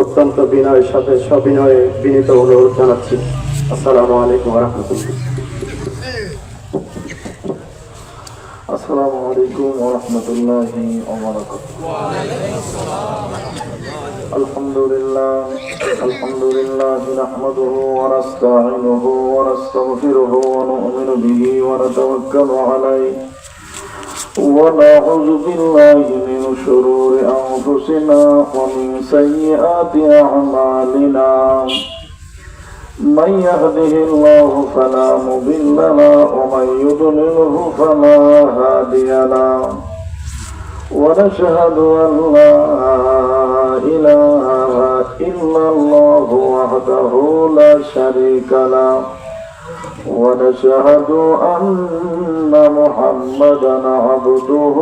অত্যন্ত বিনয়ের সাথে সবিনয়ে বিনীত অনুরোধ জানাচ্ছি। আসসালামু আলাইকুম ওয়া রাহমাতুল্লাহ। আসসালামু আলাইকুম ওয়া রাহমাতুল্লাহি ওয়া বারাকাতুহু। আলহামদুলিল্লাহ নাহমাদুহু ওয়া নাস্তাঈনুহু ওয়া নাস্তাগফিরুহু ওয়া নু'মিনু বিহি ওয়া নাতাওয়াক্কালু আলাইহি ওয়া নাউযু বিল্লাহি মিন শুরুরি আনফুসিনা ওয়া মিন সাইয়্যাতি আ'মালিনা। من يهده الله فلا مضل له ومن يضلله فلا هادي له ونشهد أن لا إله إلا الله وحده لا شريك له ونشهد أن محمدا عبده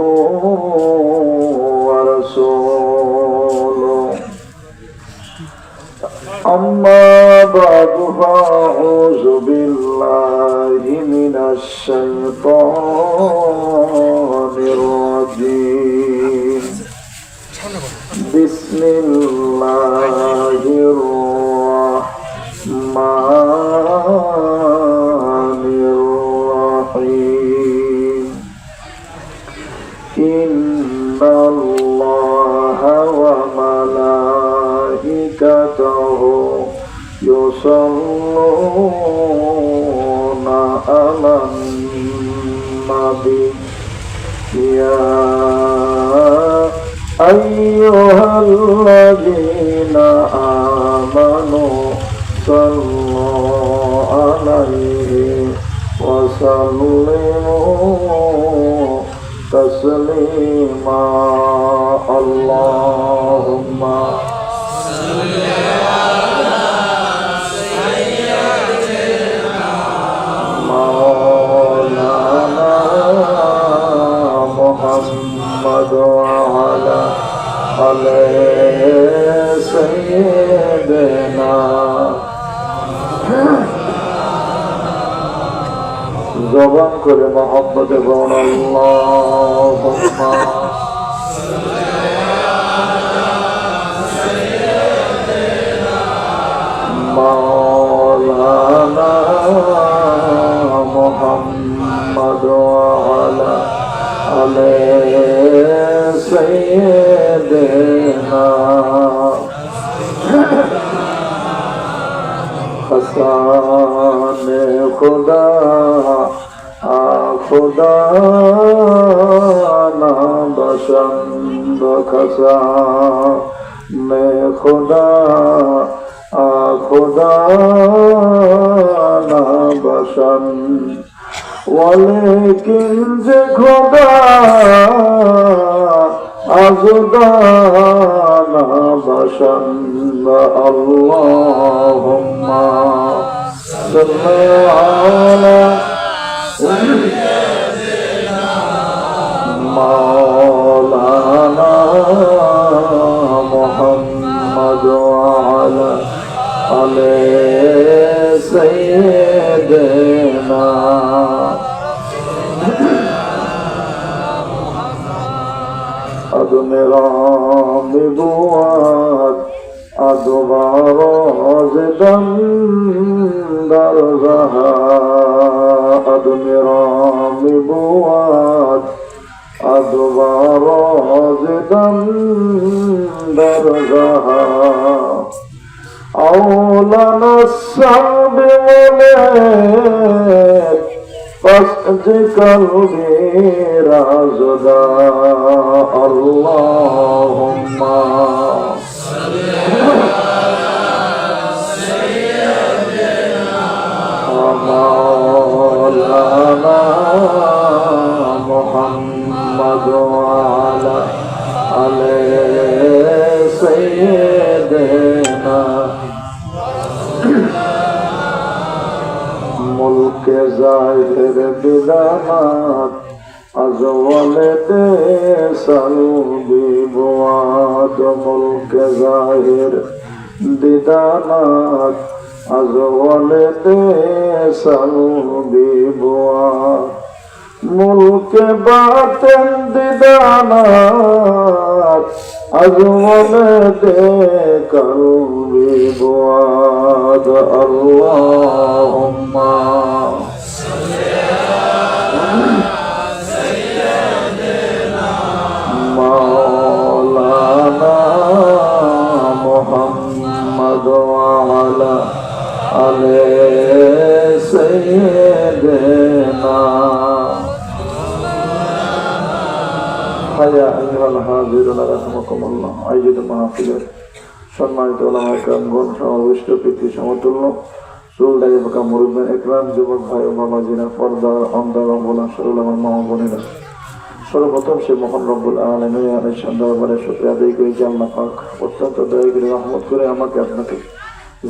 ورسوله. أما بعد فأعوذ بالله من الشيطان الرجيم. بسم الله الرحمن الرحيم. إن الله وملائكته يصلون على النبي يا أيها الذين آمنوا صلوا عليه وسلموا تسليما. اللهم صل على سيدنا مولانا محمد وعلى آل سيدنا. জবান করে মহব্বতে বলুন আল্লাহুম্মা মাওলানা মুহাম্মদ ওয়া আলা আলি সাইয়্যিদিনা হাসানে খুদা खुदा ना बसंद खसा में खुदा खुदा ना बसन वलेकिन जे खुदा अजुदा ना बसंद. अल्लाहुम्मा सल्ली अला मौलाना मुहम्मद वाला आले सय्यदना. अद मेरा मिबुआत अदवारोज दम दरज़हा अद मेरा मिबुआत अदवारोज दम दरज़हा औलाना सब बोले पस्त कल्बी राजुदा. अल्लाहुम्मा मौलाना मुहम्मद वाला आले सय्यिदना. मुल्क ज़ाहिर बिदानात अज़वलते सलबी बुआद. मुल्क ज़ाहिर बिदानात अज़वलते सलबी बुआद. মুলকে বাতেন দিদানাত আজমনে দে কলবি বুয়াদ আল্লাহুম্মা মাওলানা মুহাম্মদ ওয়া আলা আলি সাইয়্যিদিনা হায়া আইয়ুহাল হাযিরুনা রাহমাকুমুল্লাহ। আয়োজিত মাহফিলের সম্মানিত উলামায়ে কেরামগণ, সমাবিষ্ট পিতৃ সমতুল্য চুলদারি বাঁকা মুরব্বিয়ান একরাম, যুবক ভাই ও বাবাজিরা, পর্দার অন্তর বলা সরল আমার মা বোনেরা, সর্বপ্রথম সে মহান রব্বুল আলামিনের দরবারে শুকরিয়া আদায় করি যে আল্লাহ পাক অত্যন্ত দয়া করে রহমত করে আমাকে আপনাকে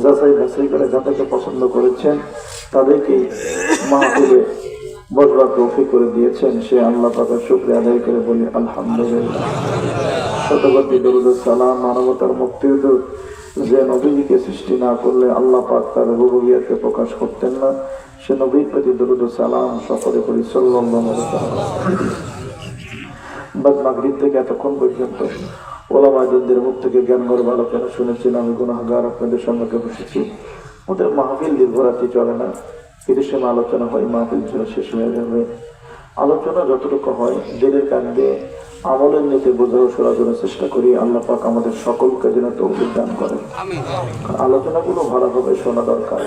যাচাই বাছাই করে যাদেরকে পছন্দ করেছেন তাদেরকে মাহফিলে বসবার তৌফিক করে দিয়েছেন। সে আল্লাহ পাকের শুকরিয়া আদায় করে বলি আলহামদুলিল্লাহ। শতকোটি দরুদ ও সালাম মানবতার মুক্তির দূত যে নবীকে সৃষ্টি না করলে আল্লাহ পাক তার রুবুবিয়তকে প্রকাশ করতেন না, সে নবীর প্রতি দরুদ ও সালাম সকলে করি সাল্লাল্লাহু আলাইহি ওয়াসাল্লাম। বাদ মাগরিব থেকে এতক্ষণ পর্যন্ত ওলামাদের মুখ থেকে জ্ঞান গর্ব আলোচনা শুনেছেন। আমি গুনাহগার আপনাদের সম্মুখে বসেছি। ওদের মাহফিল দীর্ঘরাত্রি চলে না, এদের সময় আলোচনা হয়, মাহফিল চলে শেষ হয়ে যাবে। আলোচনা যতটুকু হয় দিলের কান্দে আমলের নিতে বোঝাও শোনার জন্য চেষ্টা করি। আল্লাহ পাক আমাদের সকলকে যেন তৌফিক দান করেন। আলোচনাগুলো ভালোভাবে শোনা দরকার,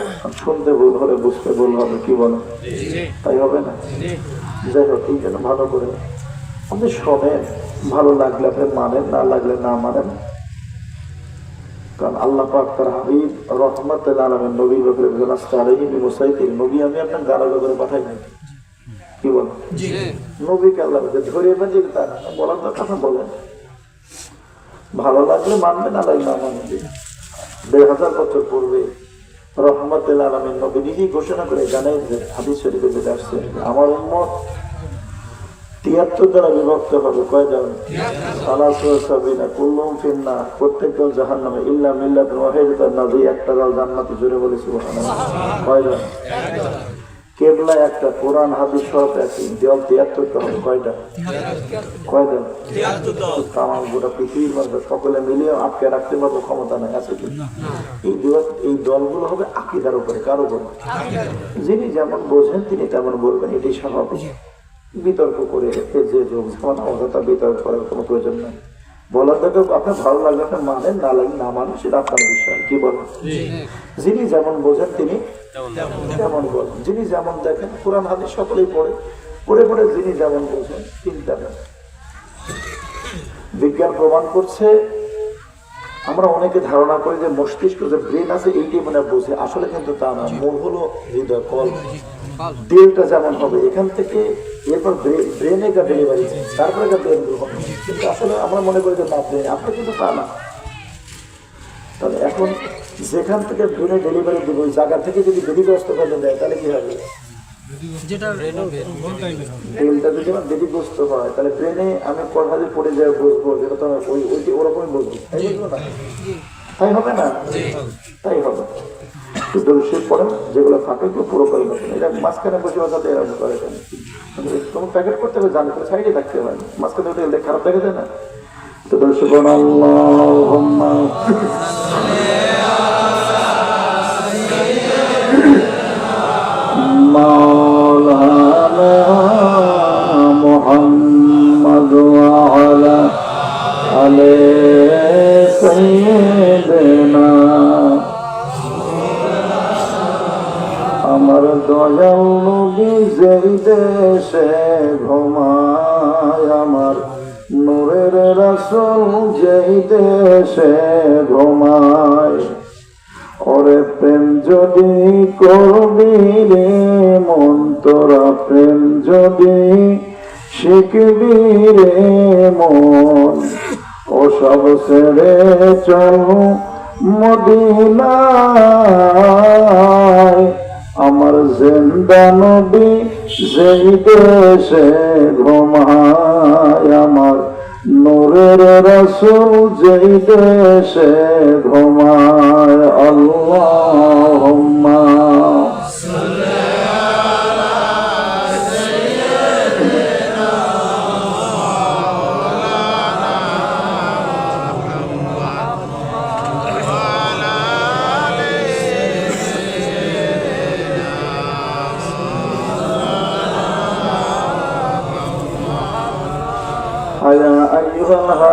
শুনতে ভুল হলে বুঝতে ভুল হবে, কি বলেন? তাই হবে না? যাই হোক, এই জন্য ভালো করে আপনি শোনেন, ভালো লাগলে আপনি মানেন, না লাগলে না মানেন। কারণ আল্লাহ পাক তার হাবিব রহমাতুল আলামিন নবী বকরে আলাইহি মুসাইতির নবী আমি আপনার গারাগা করে পাঠাই নাই, কি বলেন? নবীকে আল্লাহ ধরে বাঁধে তা বলার দরকার না, বলেন ভালো লাগলে মানবে, না লাগলে না মানবে। ১,৫০০ বছর পূর্বে রহমাতুল আলামিন নবী নিজেই ঘোষণা করে জানাই যে হাদিস শরীফে যেটা আসছে, আমার উম্মত ৭৩ দ্বারা বিভক্ত হবে। কয় জন? কুল্লুহুম ফিন্নার, প্রত্যেক দল জাহান্নামে ইল্লা মিল্লাতুন ওয়াহিদাতান নাযী, একটা দল জান্নাতে। জোরে বলি সুবহানাল্লাহ। কয় জন? কিবলা একটা, কোরআন হাদিস সব একই, দল ৭৩টা হবে। কয়টা? কয় দল? ৭৩ দল। তামাম গোটা পৃথিবীর মধ্যে সকলে মিলিয়ে আটকে রাখতে পারবো ক্ষমতা নাই, আছে কি? এই দলগুলো হবে আকীদার উপরে। কার উপরে? যিনি যেমন বোঝেন তিনি তেমন বলবেন, এটাই স্বাভাবিক। বিতর্ক করে যে যোগ অযথা বিতর্ক করার কোনো প্রয়োজন নেই। বলার দরকার আপনার ভালো লাগলে আপনি মানেন, না লাগলে না মানেন, সেটা আপনার বিষয়, কি বলেন? যিনি যেমন বোঝেন তিনি তেমন বলেন, যিনি যেমন দেখেন কোরআন হাদিস সকলেই পড়ে পড়ে যিনি যেমন বোঝেন তিনি তেমন। বিজ্ঞান প্রমাণ করছে, আমরা অনেকে ধারণা করি যে মস্তিষ্ক যে ব্রেন আছে এইটাই মানে বোঝে, আসলে কিন্তু তা না। মূল হলো হৃদয়, কল, দিলটা যেমন হবে এখান থেকে এরপর ব্রেনে গা ডেলিভারি, তারপরে গা ব্রেন গ্রহণ। কিন্তু আসলে আমরা মনে করি যে না ব্রেন, আপনি কিন্তু তা না। তাহলে এখন যেখান থেকে ব্রেনে ডেলিভারি দেবো ওই জায়গা থেকে যদি বেদি ব্যস্ত করে দেয় তাহলে কি হবে? ব্রেনটা যদি আমার বেদিগ্রস্ত হয় তাহলে ব্রেনে আমি কথা দিয়ে পড়ে যায় বসবো, যেটা তো ওইটি ওরকমই বসবো, তাই বলবো না? তাই হবে না? তাই হবে। পড়েন যেগুলো থাকে পুরো পরিবর্তন, এটা মাঝখানে বসে বাঁচাতে এরকম করে তোমার প্যাকেট করতে হবে, জানতে হবে, সাইডে থাকতে হয়, মাঝখানে উঠে খারাপ দেখা যায় না। তো দর্শক আল্লাহুম্মা মাওলানা মুহাম্মদ ওয়া আলা আলি সাইয়্যিদিনা, আমার দয়াল নবী যেই দেশে ঘুমায়, আমার নূরের রাসূল যেই দেশে ঘুমায়, ওরে প্রেম যদি করবি রে মন তোরা, প্রেম যদি শিখবি রে মন, ও সব ছেড়ে চল মদিনায়, আমার জিন্দা নবী যেই দেশে ঘুমায়, আমার নূরের রাসূল যেই দেশে ঘুমায়। আল্লাহুম্মা সাল্লি আলা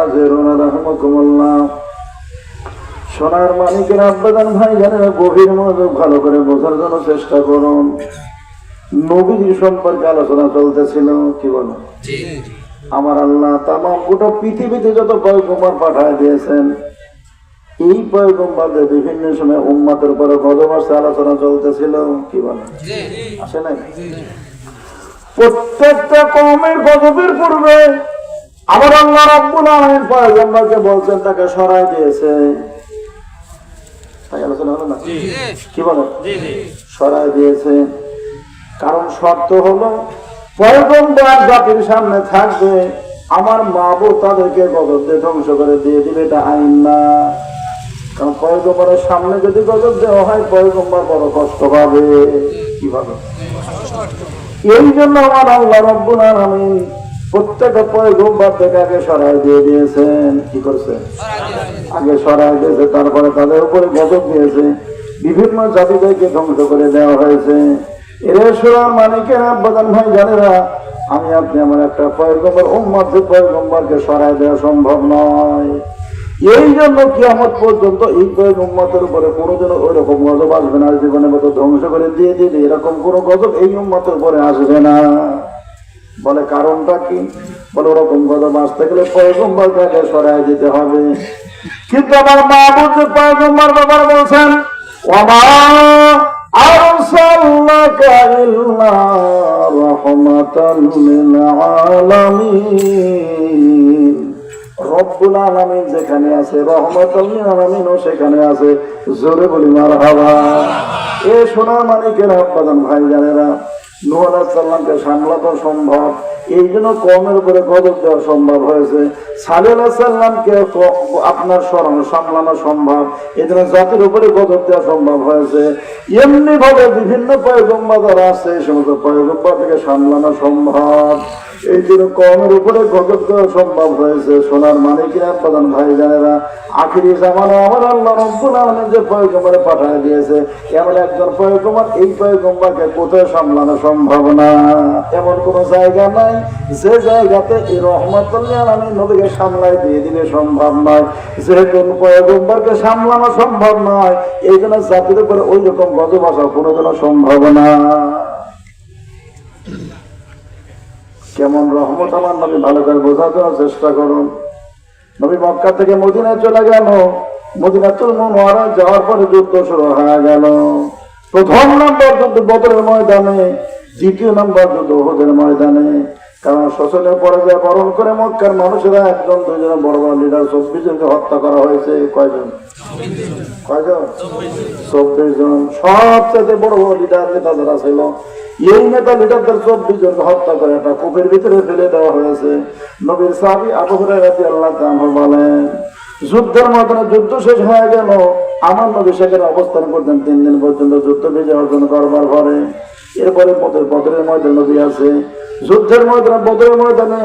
হাজিরুন রাহমাকুমুল্লাহ। সোনার মানিকের আব্বাজান ভাই জানেন, গভীর মনোযোগ ভালো করে বোঝার জন্য চেষ্টা করুন। নবীজি সম্পর্কে আলোচনা চলতেছিল, কি বলো? আমার আল্লাহ তাম গোটা পৃথিবীতে যত পয়গম্বর পাঠায় দিয়েছেন, এই পয়গম্বরদের বিভিন্ন সময় উম্মতের উপরে গজব আসছে, আলোচনা চলতেছিল, কি বলো? আসে নাই? প্রত্যেকটা কওমের গজবের পূর্বে আমার আল্লাহ রাব্বুল আলামিন পয়গম্বরকে বলছেন তাকে সরাই দিয়েছে। তাই আলোচনা হলো না? কি বলেন? সরাই দিয়েছে। কারণ শর্ত হলো পয়গম্বর জাতির সামনে থাকবে, আমার মাবুদ তাদেরকে গজব দিয়ে ধ্বংস করে দিয়ে দিবে, এটা আইন না। কারণ পয়গম্বরের সামনে যদি গজব দেওয়া হয়, পয়গম্বর বড় কষ্ট পাবে। কিভাবে? এই জন্য আমার আল্লাহ রাব্বুল আলামিন প্রত্যেকটা পয়গম্বর থেকে আগে সরাই দিয়ে দিয়েছেন। কি করছে? আগে সরাই দিয়েছে, তারপরে তাদের উপরে গজব দিয়েছে, বিভিন্ন জাতিদেরকে ধ্বংস করে দেওয়া হয়েছে। এর সোনার মানিকের আব্বাজান ভাই জানেরা, আমি আপনি আমার একটা পয়গম্বর উম্মত, যে পয়গম্বরকে সরাই দেওয়া সম্ভব নয়। এই জন্য কিয়ামত পর্যন্ত এই উম্মতের উপরে কোনোদিনও ওই রকম গজব আসবে না, জীবনের মতো ধ্বংস করে দিয়ে দিবে, এরকম কোনো গজব এই উম্মতের উপরে আসবে না। বলে কারণটা কি? বলে ওরকম গজব আসতে গেলে পয়গম্বরকে সরাই দিতে হবে। কিন্তু আমার মাবুদ পয়গম্বর ব্যাপারে বলছেন, ওমা আরসালনাকা ইল্লা রাহমাতাল লিল আলামিন। রব্বুল আলামিন যেখানে আছে, রহমাতুল লিল আলামিনও সেখানে আছে। জোরে বলি মারহাবা। এ সোনার মানিকের আব্বাজান ভাই জানেরা, নূহ আলাইহিস সালামকে সামলানো সম্ভব, এই জন্য কওমের উপরে গজব দেওয়া সম্ভব হয়েছে। সালেহ আলাইহিস সালামকে আপনার সামলানো সম্ভব, এই জন্য জাতির উপরে গজব দেওয়া সম্ভব হয়েছে। এমনি ভাবে বিভিন্ন পয়গম্বর আছে, এই সমস্ত পয়গম্বর থেকে সামলানো সম্ভব, এই জন্য কওমের উপরে গজব দেওয়া সম্ভব হয়েছে। সোনার মানিকের আব্বাজান ভাই জানেরা, আখিরি জামানে আমার আল্লাহ রাব্বুল আলামিন যে পয়গম্বর পাঠিয়ে দিয়েছে, এমন একজন পয়গম্বর, এই পয়গম্বরকে কোথাও সামলানো সম্ভব না। এমন কোন জায়গা নাই যে জায়গাতে এই রহমাতুল লিল আলামিন নবীকে সামলাই দিয়ে দিলে সম্ভব নয়। যেহেতু পয়গম্বরকে সামলানো সম্ভব নয়, এই জন্য জাতির উপরে ওই রকম গজব আসা কোনোদিনও সম্ভব না। কেমন রহমত আমার নবী, ভালো করে বোঝার জন্য চেষ্টা করুন। নবী মক্কা থেকে মদিনায় চলে গেল, মদিনাতুল মুনাওয়ারায় যাওয়ার পরে যুদ্ধ শুরু হয়ে গেল। প্রথম নম্বর যুদ্ধ বদরের ময়দানে, দ্বিতীয় নম্বর যুদ্ধ উহুদের ময়দানে। কারণ শোষণের পরাজয় বরণ করে মক্কার মানুষেরা একজন দুইজন বড় বড় লিডার 24 জনকে হত্যা করা হয়েছে। কয়জন? 24 জন। সবচেয়ে বড় বড় লিডার নেতা যারা ছিল, এই নেতা লিডারদের 24 জনকে হত্যা করে একটা কূপের ভিতরে ফেলে দেওয়া হয়েছে। নবীর সাহাবী আবু হুরায়রা রাদিয়াল্লাহু তাআলা বলেন, যুদ্ধের ময়দানে যুদ্ধ শেষ হয়ে গেল, আমার নবী সেখানে অবস্থান করতেন 3 দিন পর্যন্ত যুদ্ধ বিজয় অর্জন করবার পরে। এরপরে বদরের ময়দানে নবী আছে, যুদ্ধের ময়দানে বদরের ময়দানে।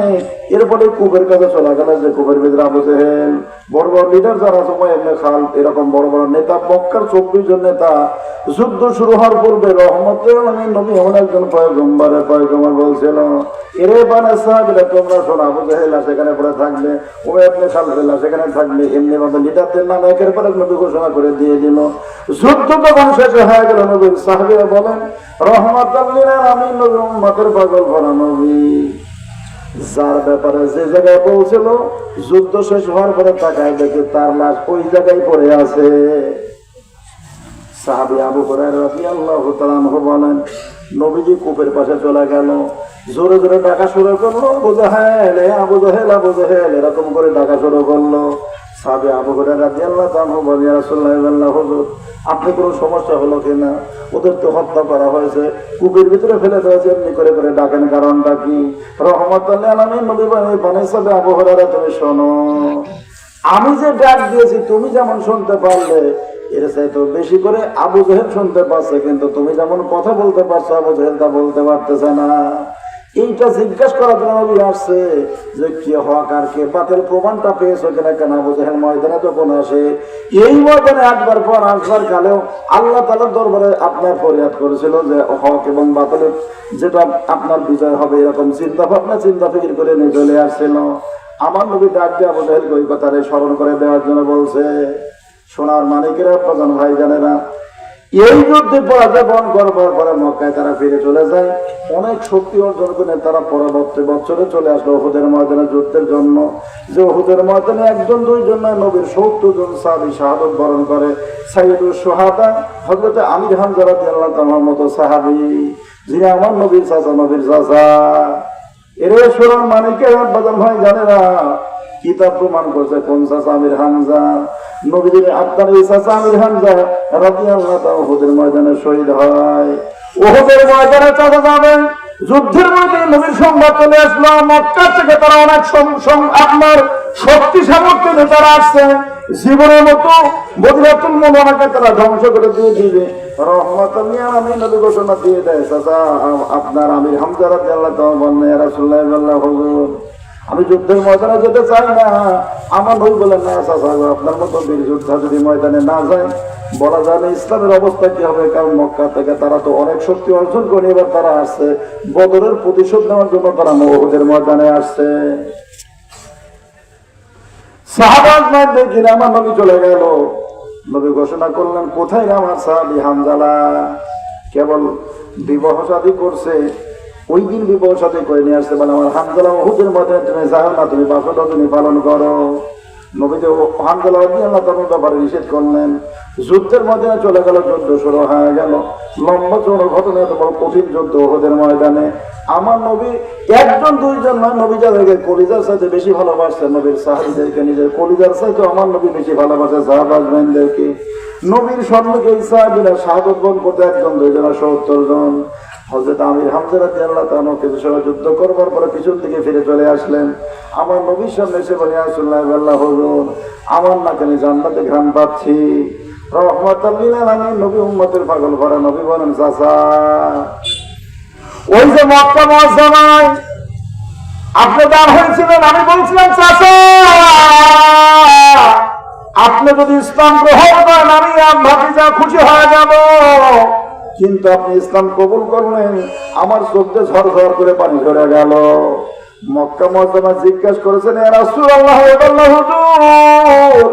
এরপরে কূপের কাছে চলে গেল, যে কূপের ভিতরে আবু জেহেল, বড় বড় লিডার যারা সময় এমনি খাল, এরকম বড় বড় নেতা, মক্কার 24 জন নেতা। যুদ্ধ শুরু হওয়ার পূর্বে রহমতুল আলামিন নবী এমন একজন পয়গম্বর বলছিল, এরে বানা সাহাবীরা, তোমরা শোনো, আবু জেহেল সেখানে পড়ে থাকবে, ও আপনি খালফেলা সেখানে থাকবে। এমনি ভাবে লিডারদের নাম একের পর এক নবী ঘোষণা করে দিয়ে দিল। যুদ্ধ তখন শেষে হয়ে গেল। নবীর সাহাবীরা বলেন, রহমতুল লিল আলামিন নবী উম্মতের পাগল ভরা নবী, যার ব্যাপারে যে জায়গায় পৌঁছিল, যুদ্ধ শেষ হওয়ার পরে তাকায় দেখে তার লাশ ওই জায়গায় পড়ে আছে। সাহাবী আবু হুরায়রা রাদিয়াল্লাহু তাআলা আনহু বলেন, নবীজি কূপের পাশে চলে গেল, জোরে জোরে ডাকা শুরু করলো, আবু জাহেল, আবু জাহেল, আবু জাহেল, এরকম করে ডাকা শুরু করলো। সাহাবী আবু হুরায়রা রাদিয়াল্লাহু তাআলা আনহু বলেন, ইয়া রাসূলুল্লাহ, হুজুর আপনি কোনো সমস্যা হলো কিনা? ওদের তো হত্যা করা হয়েছে, কূপের ভিতরে ফেলে দিয়েছে, এমনি করে করে ডাকেন, কারণটা কি? রহমাতুল লিল আলামিন নবী বানিয়েছে, আবু হুরায়রা তুমি শোনো, আমি যে ডাক দিয়েছি তুমি যেমন শুনতে পারলে, এর চাইতে বেশি করে আবু জেহেল শুনতে পাচ্ছে, কিন্তু তুমি যেমন কথা বলতে পারছো, আবু জেহেল তা বলতে পারতেছে না। এইটা জিজ্ঞাসা করার জন্য নবী আসছে যে কে হক আর কে বাতিল প্রমাণটা পেয়েছে কিনা। কেন আবু জাহেল ময়দানে যখন আসে, এই ময়দানে একবার পর আসবার কালেও আল্লাহ তাআলার দরবারে আপনার ফরিয়াদ করেছিল যে হক এবং বাতিলের যেটা আপনার বিজয় হবে, এরকম চিন্তা ভাবনা চিন্তা ফিকির করে নিয়ে চলে আসছিল। আমার নবী ডাক দিয়ে আবু জাহেলকে ওই কথাটা স্মরণ করে দেওয়ার জন্য বলছে, সোনার মানিকেরা, প্রধান ভাই জানেরা, এই যুদ্ধে পরাজয় বরণ করবার পরে মক্কায় তারা ফিরে চলে যায়। অনেক শক্তি অর্জন করে তারা পরবর্তী বছরে চলে আসলো উহুদের ময়দানে যুদ্ধের জন্য। যে উহুদের ময়দানে একজন দুইজন নয়, নবীর ৭০ জন সাহাবী শাহাদাত বরণ করে। সাইয়্যিদুশ শুহাদা হযরত আমির হামজা রাদিয়াল্লাহু তাআলার মতো সাহাবী, যিনি আমার নবীর চাচা। এর সোনার মানিকের বাজার ভাই জানেরা, কিতাব প্রমাণ করছে কোন চাচা আমির হামজা। নবীজির আপনার এই চাচা আমির হামজা রাদিয়াল্লাহু তাআলা উহুদের ময়দানে শহীদ হয়। উহুদের ময়দানে চাচা যাবেন, যুদ্ধের মধ্যে নবীর সংবাদ চলে আসলো। মক্কা থেকে তারা অনেক আপনার শক্তি সামর্থ্য নিয়ে তারা আসছে। জীবনের মতো মদিনাতুল মুনাওয়ারাকে তারা ধ্বংস করে দিয়ে দিবে। রহমাতুল লিল আলামিন নবী ঘোষণা দিয়ে দেয়, চাচা আপনার আমির হামজা রাদিয়াল্লাহু তাআলা বলেন, ইয়া রাসূলুল্লাহ সাল্লাল্লাহু আলাইহি ওয়াসাল্লাম, আমি যুদ্ধের ময়দানে যেতে চাই না। আমার নবী বলেন, না চাচা, আপনার মতো বীর যোদ্ধা যদি ময়দানে না যায়, বলা যায় না ইসলামের অবস্থা কি হবে। কারণ মক্কা থেকে তারা তো অনেক শক্তি অর্জন করে এবার তারা আসছে বদরের প্রতিশোধ নেওয়ার জন্য, তারা উহুদের ময়দানে আসছে। সাহাবাজ নাই দেখি আমার নবী চলে গেল। নবী ঘোষণা করলেন, কোথায় আমার সাহাবী হামজালা? কেবল বিবাহ শাদী করছে, ওই দিন বিবাহ শাদী করে নিয়ে আসতে পারে। আমার হামজালা উহুদের ময়দানে তুমি যাও না, তুমি বাসটা তুমি পালন করো। নবী যে হামজালা রাদিয়াল্লাহু তাআলার ব্যাপারে নিষেধ করলেন। যুদ্ধের ময়দানে চলে গেল, যুদ্ধ শুরু হয়ে গেল। লম্বা চড় ঘটনা, তোমার কঠিন যুদ্ধ উহুদের ময়দানে। আমার নবী একজন দুইজন নয়, নবী যাদেরকে কলিজার সাথে বেশি ভালোবাসছে, নবীর সাহাবীদেরকে নিজের কলিজার সাথে আমার নবী বেশি ভালোবাসে সাহাবাজদেরকে। নবীর সম্মুখে সাহাবীরা শাহাদাত বরণ করতে একজন দুইজন ৭০ জন। হযরত আমির হামজা রাদিয়াল্লাহু তাআলা কিছু সময় যুদ্ধ করবার পরে পিছন থেকে ফিরে চলে আসলেন। আমার নবীর সামনে এসে বলে, ইয়া রাসূলুল্লাহ, হুজুর, আমার নাকে আমি জান্নাতে ঘ্রাণ পাচ্ছি। রহমাতুল লিল আলামিন নবী উম্মতের পাগল ভরা নবী বলেন, চাচা, ওই যে মক্কা মুআজ্জামায় আপনি দাঁড় হয়েছিলেন, আমি বলছিলাম, চাচা, আপনি যদি ইসলাম গ্রহণ করেন আমি ভাতিজা খুশি হয়ে যাব। কিন্তু আপনি ইসলাম কবুল করলেন, আমার চোখে ঝরঝর করে পানি ঝরে গেল। মক্কা মুআজ্জামা জিজ্ঞাসা করেছেন, ইয়া রাসূলুল্লাহ, হুজুর,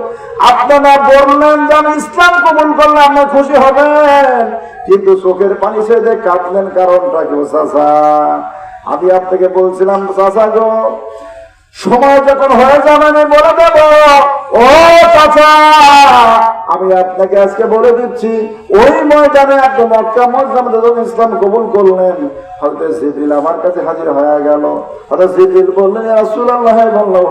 আপনারা বললেন যে আমি ইসলাম কবুল করলে আপনি খুশি হবেন, কিন্তু চোখের পানি ছেড়ে কাঁদলেন, কারণটা কি? চাচা, আমি আপনাকে বলছিলাম, চাচা গো, সময় যখন হয়ে যাবে আমি বলে দেব। ও চাচা, আমি আপনাকে আজকে বলে দিচ্ছি, ওই ময়দানে আপনি মক্কা মুআজ্জামে যখন ইসলাম কবুল করলেন, হযরত জিবরিল আমার কাছে হাজির হয়ে গেল। হযরত জিবরিল বললেন, ইয়া রাসূলুল্লাহ,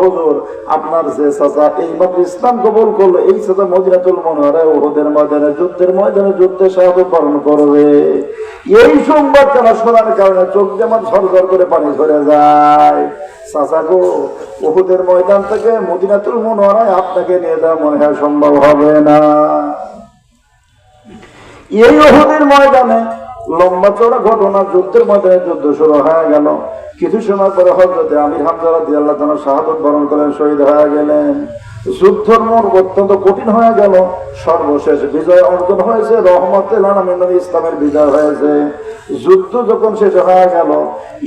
হুজুর, আপনার যে চাচা এইমাত্র ইসলাম কবুল করলো, এই চাচা মদিনাতুল মুনাওয়ারায় উহুদের ময়দানে যুদ্ধের ময়দানে যুদ্ধে শাহাদাত বরণ করবে। এই সংবাদ কেন শোনার কারণে চোখ যেমন ঝরঝর করে পানি ঝরে যায়। চাচা গো, উহুদের ময়দান থেকে মদিনাতুল মুনাওয়ারায় আপনাকে নিয়ে যাওয়া মনে হয় সম্ভব হবে না। এই উহুদের ময়দানে লম্বা চড়া ঘটনা, যুদ্ধের ময়দানে যুদ্ধ শুরু হয়ে গেল। কিছু সময় পরে হযরত আমির হামজা রাদিয়াল্লাহু তাআলা শাহাদাত বরণ করেন, শহীদ হয়ে গেলেন। যুদ্ধের মোড় অত্যন্ত কঠিন হয়ে গেল। সর্বশেষ বিজয় অর্জন হয়েছে, রহমতুল আলামিন ইসলামের বিজয় হয়েছে। যুদ্ধ যখন শেষ হয়ে গেল,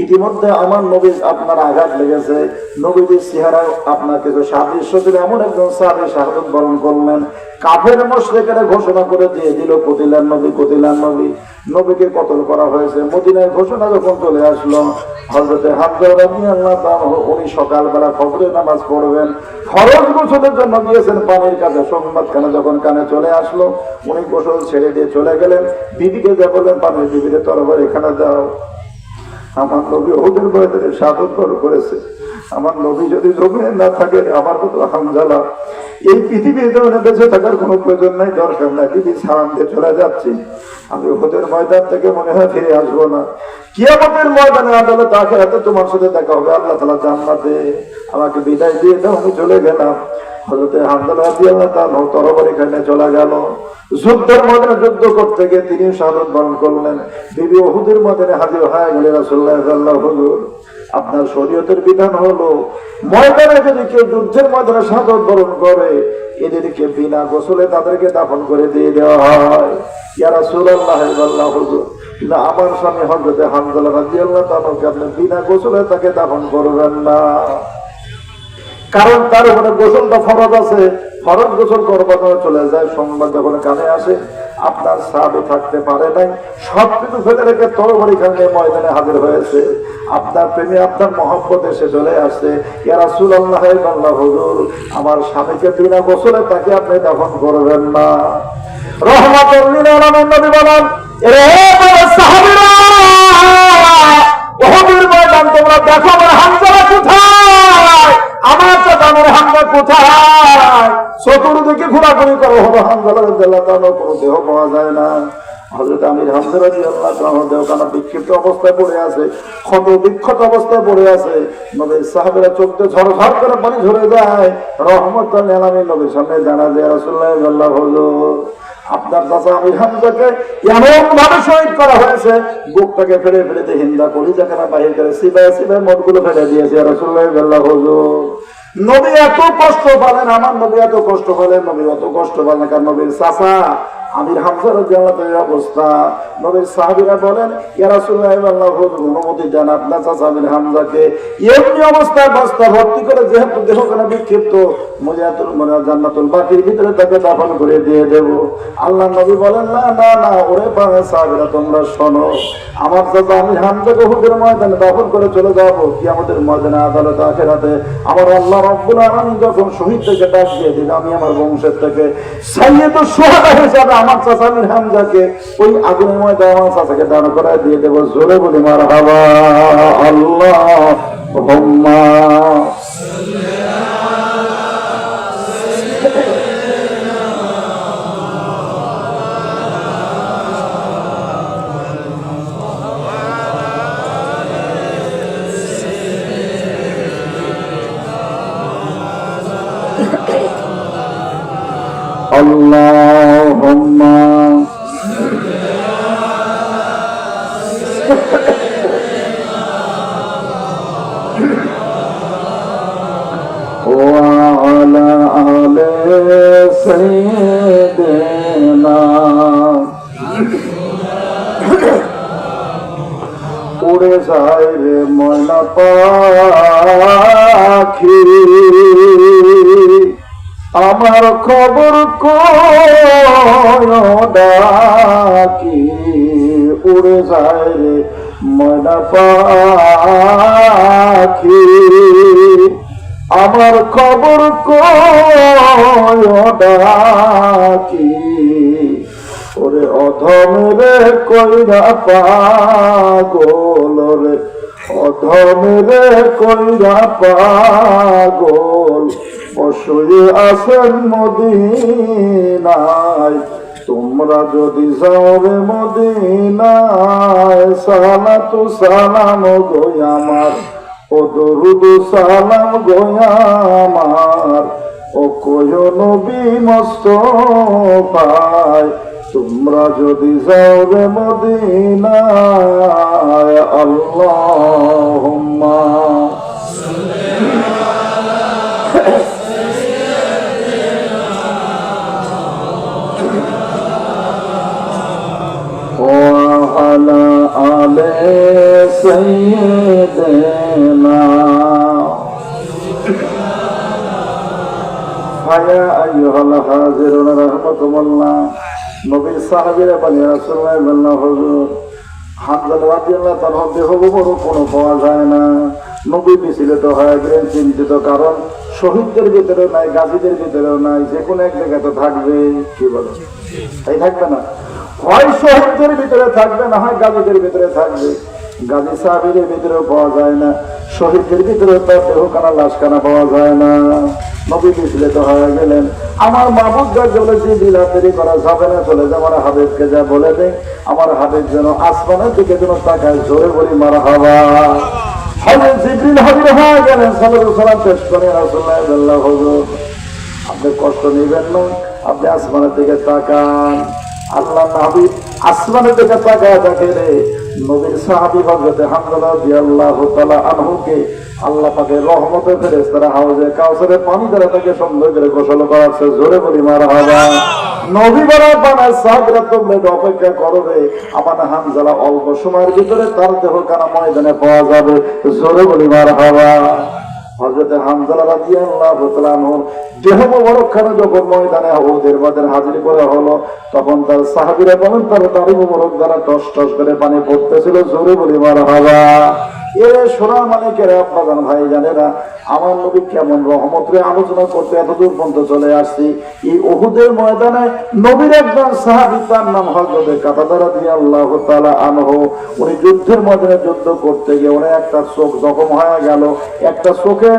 ইতিমধ্যে আমার নবী আপনার আঘাত লেগেছে। নবীর চেহারা আপনার কিছু সাদৃশ্য ছিল, এমন একজন সাহাবী শাহাদাত বরণ করলেন। কাফের মুশরিকরা ঘোষণা করে দিয়ে দিল, কতিলান নবী, কতিলান নবী, নবীকে কতল করা হয়েছে। মদিনায় ঘোষণা যখন চলে আসলো, হযরত হামজা রাদিয়াল্লাহু তাআলা উনি সকালবেলা ফজরের নামাজ পড়বেন, ফরজ গোসলের জন্য গিয়েছেন পানির কাছে। সংবাদখানা যখন কানে চলে আসলো, উনি গোসল ছেড়ে দিয়ে চলে গেলেন। বিবিকে যা বললেন, পানির বিবিকে তরবারি এখানে দাও, আমার নবী উহুদের ময়দানে শাহাদাত বরণ করেছে। আমার নবী যদি জমিনে না থাকে, আমার মতো হামজালা এই পৃথিবীতে বেঁচে থাকার কোনো প্রয়োজন নাই, দরকার নাই, বিবি সালাম দিয়ে চলে যাচ্ছি, আমি ওদের ময়দান থেকে মনে হয় ফিরে আসবো না। কিয়ামতের ময়দানে আদালত আখিরাতে তোমার সাথে দেখা হবে, আল্লাহ তাআলা জান্নাতে, আমাকে বিদায় দিয়ে দাও, আমি চলে গেলাম। হযরতে হামজা রাদিয়াল্লাহু তাআলা তরবারি খানে চলে গেল। যুদ্ধের ময়দানে যুদ্ধ করতে গিয়ে তিনি শাহাদাত বরণ করলেন। বিবি উহুদের ময়দানে হাজির হয়ে গেলেন রাসূলুল্লাহ সাল্লাল্লাহু আলাইহি ওয়াসাল্লাম। আপনার শরীয়তের বিধান হলো ময়দানে যদি কেউ যুদ্ধের ময়দানে শাহাদাত বরণ করে, এদেরকে বিনা গোসলে তাদেরকে দাফন করে দিয়ে দেওয়া হয়। ইয়া রাসূলুল্লাহ সাল্লাল্লাহু আলাইহি ওয়াসাল্লাম, কিন্তু আমার স্বামী হযরতে হামজা রাদিয়াল্লাহু তাআলা আপনি বিনা গোসলে তাকে দাফন করবেন না, কারণ তার উপরে গোসলটা ফরজ আছে। ফরজ গোসল করবার চলে যায়, সংবাদ যখন কানে আসে আপনার সাহাবী থাকতে পারে নাই, সবকিছু ফেলে রেখে তরবারি খানে ময়দানে হাজির হয়েছে, আপনার প্রেমে আপনার মহব্বত এসে চলে আসছে। ইয়া রাসূলুল্লাহ সাল্লাল্লাহু আলাইহি ওয়াসাল্লাম, আমার স্বামীকে বিনা গোসলে তাকে আপনি দাফন করবেন না। রহমাতুল লিল আলামিন নবী বলেন, এরে সাহাবীরা, উহুদের ময়দান তোমরা দেখো আমার হামজা কোথায়, আমার চাচার হামজা কোথায়। চতুর্দিকে ঘোরাঘুরি করো, হলো হামজা রাদিয়াল্লাহু তাআলা কোনো দেহ পাওয়া যায় না। হযরত আমির হামজা রাদিয়াল্লাহু তাআলা দেহখানা বিক্ষিপ্ত অবস্থায় পড়ে আছে, ক্ষত বিক্ষত অবস্থায় পড়ে আছে। নবীর সাহাবীরা চোখে ঝরঝর করে পানি ঝরে যায়। রহমাতুল লিল আলামিন নবীর সামনে জানাজা রাসূলুল্লাহ সাল্লাল্লাহু আলাইহি ওয়াসাল্লাম, আপনার চাচা আমির হামজাকে এমন ভাবে শহীদ করা হয়েছে, বুকটাকে ফেলে ফেলে দিয়ে হিন্দা কলিজাখানা বাহির করে সিবাই সিবাই মদগুলো ফেলে দিয়েছে রাসূলুল্লাহ সাল্লাল্লাহু আলাইহি ওয়াসাল্লাম। নবী এত কষ্ট পেলেন, আমার নবী এত কষ্ট পেলেন, নবী অত কষ্ট পেলেন কারণ নবীর চাচা আমির হামজা রাদিয়াল্লাহু তাআলা অবস্থা। নবীর সাহাবীরা বলেন, ইয়া রাসূলুল্লাহ সাল্লাল্লাহু আলাইহি ওয়াসাল্লাম, অনুমতি দেন আপনার চাচা আমির হামজাকে এমনি অবস্থায় বস্তা ভর্তি করে, যেহেতু দেহখানা বিক্ষিপ্ত, মুজাহিদুল মুনার জান্নাতুল বাকির ভিতরে তাকে দাফন করে দিয়ে দেব। আল্লাহ নবী বলেন, না না না, ওরে পারে সাহাবীরা তোমরা শোনো, আমার চাচা আমির হামজাকে উহুদের ময়দানে দাফন করে চলে যাবো কিয়ামতের ময়দানে আদালতে আখিরাতে। আমার আল্লাহ রাব্বুল আলামিন যখন শহীদ থেকে ডাক দিয়ে দিল, আমি আমার বংশের থেকে সাইয়্যিদুশ শুহাদা হিসাবে আমার চাচা আমির হামজাকে ওই আগুনের ময়দানে আমার চাচাকে দান করে দিয়ে দেবো। জোরে বলি মারহাবা। আল্লাহুম্মা আল্লাহুম্মা ওয়া আলা আলি সাইয়্যিদিনা। উড়ে যায় রে ময়না পাখি, আমার খবর ডাকি। উড়ে যায় রে ময়না পাখি, আমার খবর ডাকি। ওরে অধম রে কইরা পাগল, রে অধম রে কইরা পাগল, অসুরে আছেন মদিনায়। তোমরা যদি যাও রে মদিনায়, সালাতু সালাম গো আমার, ও দরুদ সালাম গো আমার, ও কয়ো নবী মুস্তাফায়। তোমরা যদি যাও রে মদিনায়, আল্লাহুম্মা وعلى آل سيدنا فيا أيها الحاضرون رحمكم الله। নবীর সাহাবীরা বলে রাসূলুল্লাহ সাল্লাল্লাহু আলাইহি ওয়াসাল্লাম, হামজা রাদিয়াল্লাহু তাআলা দেহ বড় কোনো পাওয়া যায় না। নবী বিচলিত হয়ে গেলেন, চিন্তিত, কারণ শহীদদের ভিতরে নাই, গাজীদের ভিতরেও নাই, যে কোনো এক জায়গায় তো থাকবে। কি বলো, তাই থাকবে না? হয় শহীদদের ভিতরে থাকবে, না হয় গাজীদের ভিতরে থাকবে। গাজী সাহাবীদের ভিতরেও পাওয়া যায় না, শহীদদের ভিতরেও তার দেহখানা লাশখানা পাওয়া যায় না। নবী বিচলিত হয়ে গেলেন। আমার মাহবুব গাছে বলে জিবরিল দেরি করা যাবে না, চলে যা আমার হাবিবকে যা বলে দে, আমার হাবিব যেন আসমানের দিকে যেন তাকায়, জোরে বলি মারহাবা। হযরত জিবরিল হাজির হয়ে গেলেন, সালাতু সালাম পেশ করে রাসূলুল্লাহ সাল্লাল্লাহু আলাইহি ওয়াসাল্লাম, আপনি কষ্ট নেবেন না, আপনি আসমানের দিকে তাকান। আল্লাহ হাবিব আসমানের দিকে তাকায় দেখে রে নবীর সাহাবী হযরত হামজা রাদিয়াল্লাহু তাআলা আনহুকে আল্লাহ পাকের রহমতের ফেরেশতারা হাউজে কাউসারের পানি দ্বারা তাকে সুন্দর করে গোসল করাচ্ছে, জোরে বলি মারহাবা। নবী বলার পানা সাহাবীরা তোমরা অপেক্ষা করবে, আমার হামজা অল্প সময়ের ভিতরে তার দেহখানা ময়দানে পাওয়া যাবে, জোরে বলি মারহাবা। হযরত হামজা রাদিয়াল্লাহু তাআলা আনহুর দেহ মোবারকখানা যখন ময়দানে উহুদের মাঠে হাজির করা হলো, তখন তার সাহাবীরা বলেন তার দাড়ি মোবারক দ্বারা টস টস করে পানি পড়তেছিল, জোরে বলি মারহাবা। এরে সোনার মানিকেরা আপনাদের ভাই জানেরা, আমার নবী কেমন রহমতের আলোচনা করতে এতদূর পর্যন্ত চলে আসছি। এই উহুদের ময়দানে নবীর একজন সাহাবী, তার নাম হযরত কাতাদা রাদিয়াল্লাহু তাআলা আনহু, উনি যুদ্ধের ময়দানে যুদ্ধ করতে গিয়ে উনি একটা চোখ জখম হয়ে গেল, একটা চোখে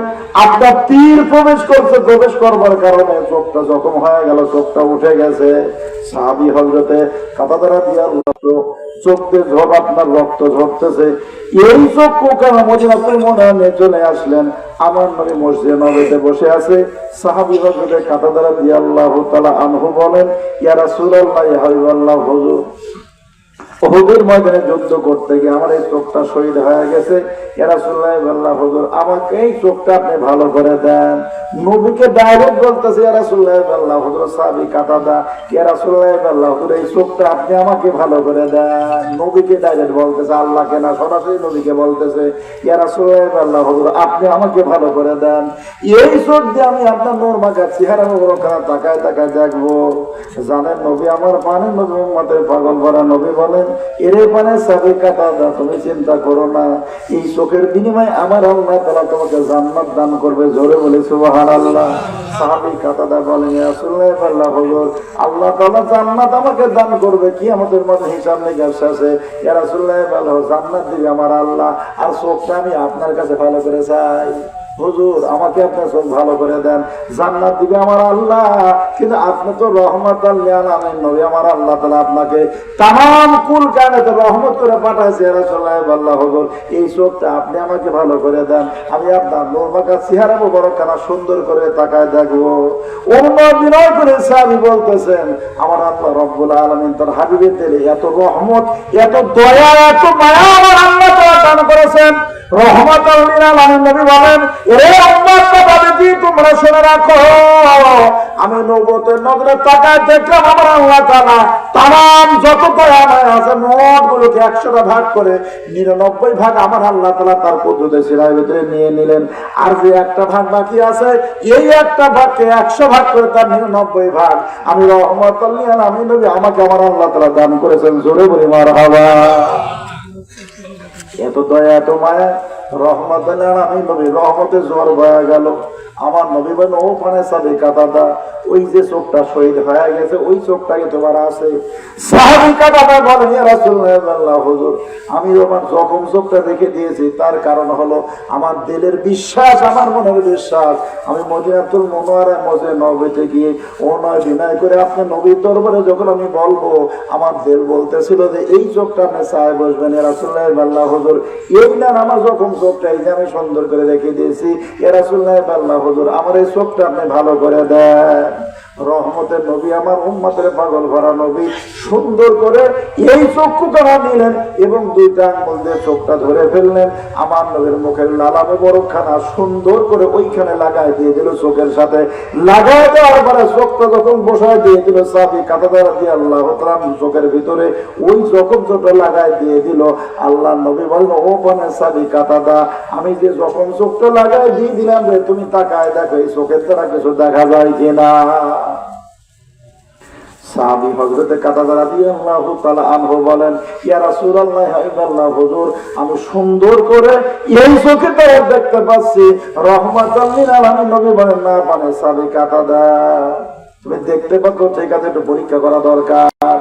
আপনার তীর প্রবেশ করছে, প্রবেশ করবার কারণে চোখটা জখম হয়ে গেল, চোখটা উঠে গেছে। সাহাবী হযরত কাতাদা রাদিয়াল্লাহু চোখ দিয়ে ঝড় আপনার রক্ত ঝরতেছে, এই চোখ কোকানা মদিনাতুল মুনাওয়ারায় চলে আসলেন। আমার নবী মসজিদে নববীতে বসে আছে। সাহাবী হযরত কাতাদা রাদিয়াল্লাহু তাআলা আনহু বলেন, ইয়া রাসূলুল্লাহ, ইয়া হাবিবাল্লাহ, হুজুর উহুদের ময়দানে যুদ্ধ করতে গিয়ে আমার এই চোখটা শহীদ হয়ে গেছে, ইয়া রাসূলুল্লাহ বললাম, হুজুর আমাকে এই চোখটা আপনি ভালো করে দেন। নবীকে ডাইরেক্ট বলতেছে, ইয়া রাসূলুল্লাহ বললাম, হুজুর সাহাবী কাতাদা, ইয়া রাসূলুল্লাহ বললাম, হুজুর এই চোখটা আপনি আমাকে ভালো করে দেন। নবীকে ডাইরেক্ট বলতেছে, আল্লাহকে না, সরাসরি নবীকে বলতেছে, ইয়া রাসূলুল্লাহ বললাম, হুজুর আপনি আমাকে ভালো করে দেন। এই চোখ দিয়ে আমি আপনার নূর মাখা চেহারা মোবারকখানা তাকায় তাকায় দেখবো। জানেন নবী আমার পানে, নবী উম্মতের পাগল ভরা নবী বলেন, এরে পানে সাহাবী কাতাদা, তুমি চিন্তা করো না, এই চোখের বিনিময়ে আমার আল্লাহ তাআলা তোমাকে জান্নাত দান করবে, জোরে বলে সুবহানাল্লাহ। সাহাবী কাতাদা বলেন, ইয়া রাসূলুল্লাহ সাল্লাল্লাহু আলাইহি ওয়াসাল্লাম, আল্লাহ তাআলা জান্নাত আমাকে দান করবে, কিয়ামতের মাঠে হিসাব নিকাশ শেষে ইয়া রাসূলুল্লাহ বললেন, জান্নাত দিবে আমার আল্লাহ, আর চোখটা আমি আপনার কাছে ভালো করে চাই। হুজুর আমাকে আপনার চোখ ভালো করে দেন, জান্নাত দিবে আমার আল্লাহ, কিন্তু আপনি তো রহমাতাল লিল আলামিন নবী, আমার আল্লাহ তাআলা আপনাকে তামাম কুল কায়নাতে রহমত করে পাঠাইছে। ইয়া রাসূলুল্লাহ বললেন, হুজুর এই চোখটা আপনি আমাকে ভালো করে দেন, আমি আপনার নূর মাখা চেহারা মোবারকখানা সুন্দর করে তাকায় দেখবো। উম্মত বিনয় করে সাহাবী বলতেছেন, আমার আল্লাহ রব্বুল আলামিন তার হাবিবের দিলে এত রহমত, এত দয়া, এত মায়া আমার আল্লাহ তাআলা দান করেছেন। রহমাতুল লিল আলামিন নবী বলেন, এ উম্মত নবী তোমরা শুনে রাখো, আমি নবুয়তের নজরে তাকায় দেখলাম আমার আল্লাহ তাআলা তামাম যত দয়া মায়া আছে মোটগুলোকে 100টা ভাগ করে 99 ভাগ আমার আল্লাহ তাআলা তার কুদরতের সিরায় ভিতরে নিয়ে নিলেন। আর যে একটা ভাগ বাকি আছে, এই একটা ভাগকে 100 ভাগ করে তার 99 ভাগ আমি রহমাতুল লিল আলামিন নবী আমাকে আমার আল্লাহ তাআলা দান করেছেন, জোরে বলি মারহাবা। এত দয়া, এত মায়া, রহমাতুল আলামিন নবী রহমতে জোয়ার বয়া গেল। আমার নবী বলেন, ও পানে সাহাবী কাতাদা, ওই যে চোখটা শহীদ হয়ে গেছে, ওই চোখটাকে তোমার আছে। সাহাবী কাতাদা বলেন, ইয়া রাসূলুল্লাহ, হুজুর আমি আমার জখম চোখটা রেখে দিয়েছি, তার কারণ হলো আমার দিলের বিশ্বাস, আমার মনের বিশ্বাস। আমি মদিনাতুল মুনাওয়ারায় মসজিদে নববীতে গিয়ে অনুনয় বিনয় করে আপনি নবীর দরবারে যখন আমি বলবো, আমার দিল বলতেছিল যে এই চোখটা আপনি চায় বসবেন। ইয়া রাসূলুল্লাহ, হুজুর এই না আমার জখম চোখটা এই যে আমি সুন্দর করে রেখে দিয়েছি। ইয়া রাসূলুল্লাহ, হুজুর আমার এই চোখটা আপনি ভালো করে দেন। রহমতের নবী, আমার উম্মতের পাগল ভরা নবী সুন্দর করে এই চক্ষুখানা নিলেন এবং দুইটা আঙ্গুল দিয়ে চোখটা ধরে ফেললেন। আমার নবীর মুখের লালা মোবারকখানা সুন্দর করে ওইখানে লাগাই দিয়ে দিল, চোখের সাথে লাগাই দেওয়ার পরে চোখটা যখন বসায় দিয়ে দিল, সাহাবী কাতাদা রাদিয়াল্লাহু তাআলা চোখের ভিতরে ওই জখম চোখটা লাগাই দিয়ে দিল। আল্লাহ নবী বলল, ও পানে সাহাবী কাতাদা, আমি যে জখম চোখটা লাগাই দিয়ে দিলাম রে, তুমি তাকায় দেখো এই চোখের দ্বারা কিছু দেখা যায় কিনা। সাহাবী হযরত কাতাদা রাদিয়াল্লাহু তাআলা আনহু বলেন, ইয়া রাসূলুল্লাহ হাবিবাল্লাহ, হুজুর আমি সুন্দর করে এই চোখে তো দেখতে পাচ্ছি। রহমাতুল লিল আলামিন নবী বলেন, না পানে সাহাবী কাতাদা, তুমি দেখতে পাচ্ছ, ঠিক আছে, একটু পরীক্ষা করা দরকার।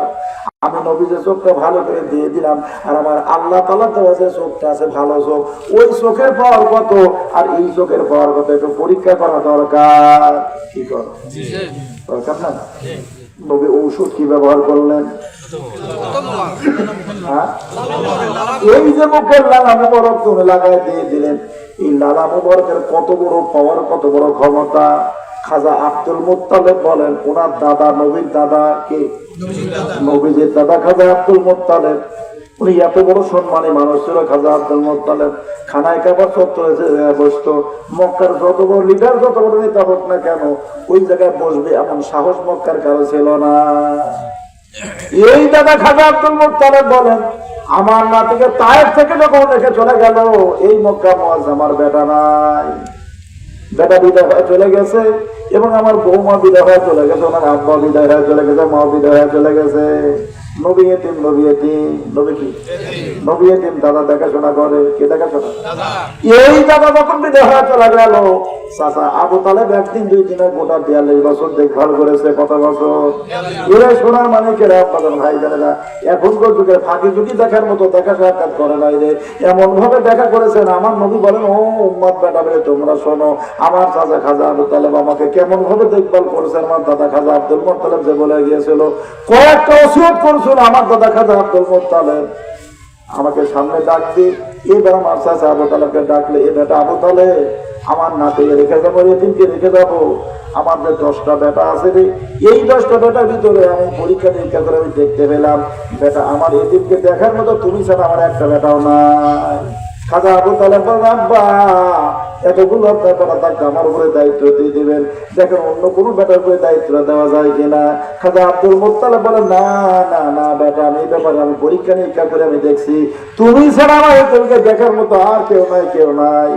আমি নবীজের চোখটা ভালো করে দিয়ে দিলাম, আর আমার আল্লাহ তাআলা দেওয়া যে চোখটা আছে ভালো চোখ, ওই চোখের পাওয়ার কত আর এই চোখের পাওয়ার কত একটু পরীক্ষা করা দরকার। কি করো দরকার না? নবী ঔষধ কি ব্যবহার করলেন? এই যে মুখের লালা মুবারক তুমি লাগাই দিয়ে দিলেন, এই লালা মুবারকের কত বড় পাওয়ার, কত বড় ক্ষমতা। খাজা আব্দুল মুত্তালিব বলেন, ওনার দাদা, নবীর দাদা কে? নবীজির দাদা খাজা আব্দুল মুত্তালিব। উনি এত বড় সম্মানী মানুষ ছিল খাজা আব্দুল মুত্তালিব। খানায় কাবার চত্বরে বসতো। মক্কার যত বড় লিডার, যত বড় নেতা হোক না কেন, ওই জায়গায় বসবে এমন সাহস মক্কার কারো ছিল না। এই দাদা খাজা আব্দুল মুত্তালিব বলেন, আমার নাতিকে তায়েফ থেকে যখন রেখে চলে গেল, এই মক্কা মুআজ্জামার বেটা নাই, বেটা বিদায় হয়ে চলে গেছে, এবং আমার বৌমা বিদায় হয়ে চলে গেছে, ওনার আব্বা বিদায় হয়ে চলে গেছে, মা বিদায় হয়ে চলে গেছে। নবী এতিম, নবী এতিম, নবী কি? নবী এতিম, দাদা দেখাশোনা করে। কে দেখাশোনা? এই দাদা যখন বিদায় হয়ে চলে গেল, চাচা আবু তালেব একদিন দুই দিনে গোটা 42 বছর দেখভাল করেছে। কত বছর? এরা সোনার মানিকেরা, আপনাদের ভাই জানেরা, এখনকার যুগে ফাঁকি ঝুঁকি দেখার মতো দেখা সাক্ষাৎ করে নাই রে, এমন ভাবে দেখা করেছেন। আমার নবী বলেন, ও উম্মত বেটা বেড়ে তোমরা শোনো, আমার চাচা খাজা আবু তালেব আমাকে কেমন ভাবে দেখভাল করেছেন। আমার দাদা খাজা আব্দুল মুত্তালিব যে বলে গিয়েছিল, কয়েকটা ওসিয়ত করেছিল আমার দাদা খাজা আব্দুল মুত্তালিব, আমাকে সামনে ডাকতে, এবার আমার চাচা আবু তালেবকে ডাকলে, এ বেটা আবু তালেব, আমার নাতি রেখে যাবো, এতিমকে রেখে যাবো, আমার যে 10টা বেটা আছে রে, এই 10টা বেটার ভিতরে আমি পরীক্ষা নিরীক্ষা করে আমি দেখতে পেলাম, বেটা আমার এতিমকে দেখার মতো তুমি ছাড়া আমার একটা বেটাও নাই। খাজা আবু তালেব বলেন, আব্বা এতগুলো আপনার বেটা থাকতে আমার উপরে দায়িত্ব দিয়ে দিবেন, দেখেন অন্য কোনো বেটার উপরে দায়িত্ব দেওয়া যায় কিনা। খাজা আব্দুল মুত্তালিব বলেন, না না না বেটা, আমি এই ব্যাপারে আমি পরীক্ষা নিরীক্ষা করে আমি দেখছি, তুমি ছাড়া আমার এতিমকে দেখার মতো আর কেউ নাই, কেউ নাই।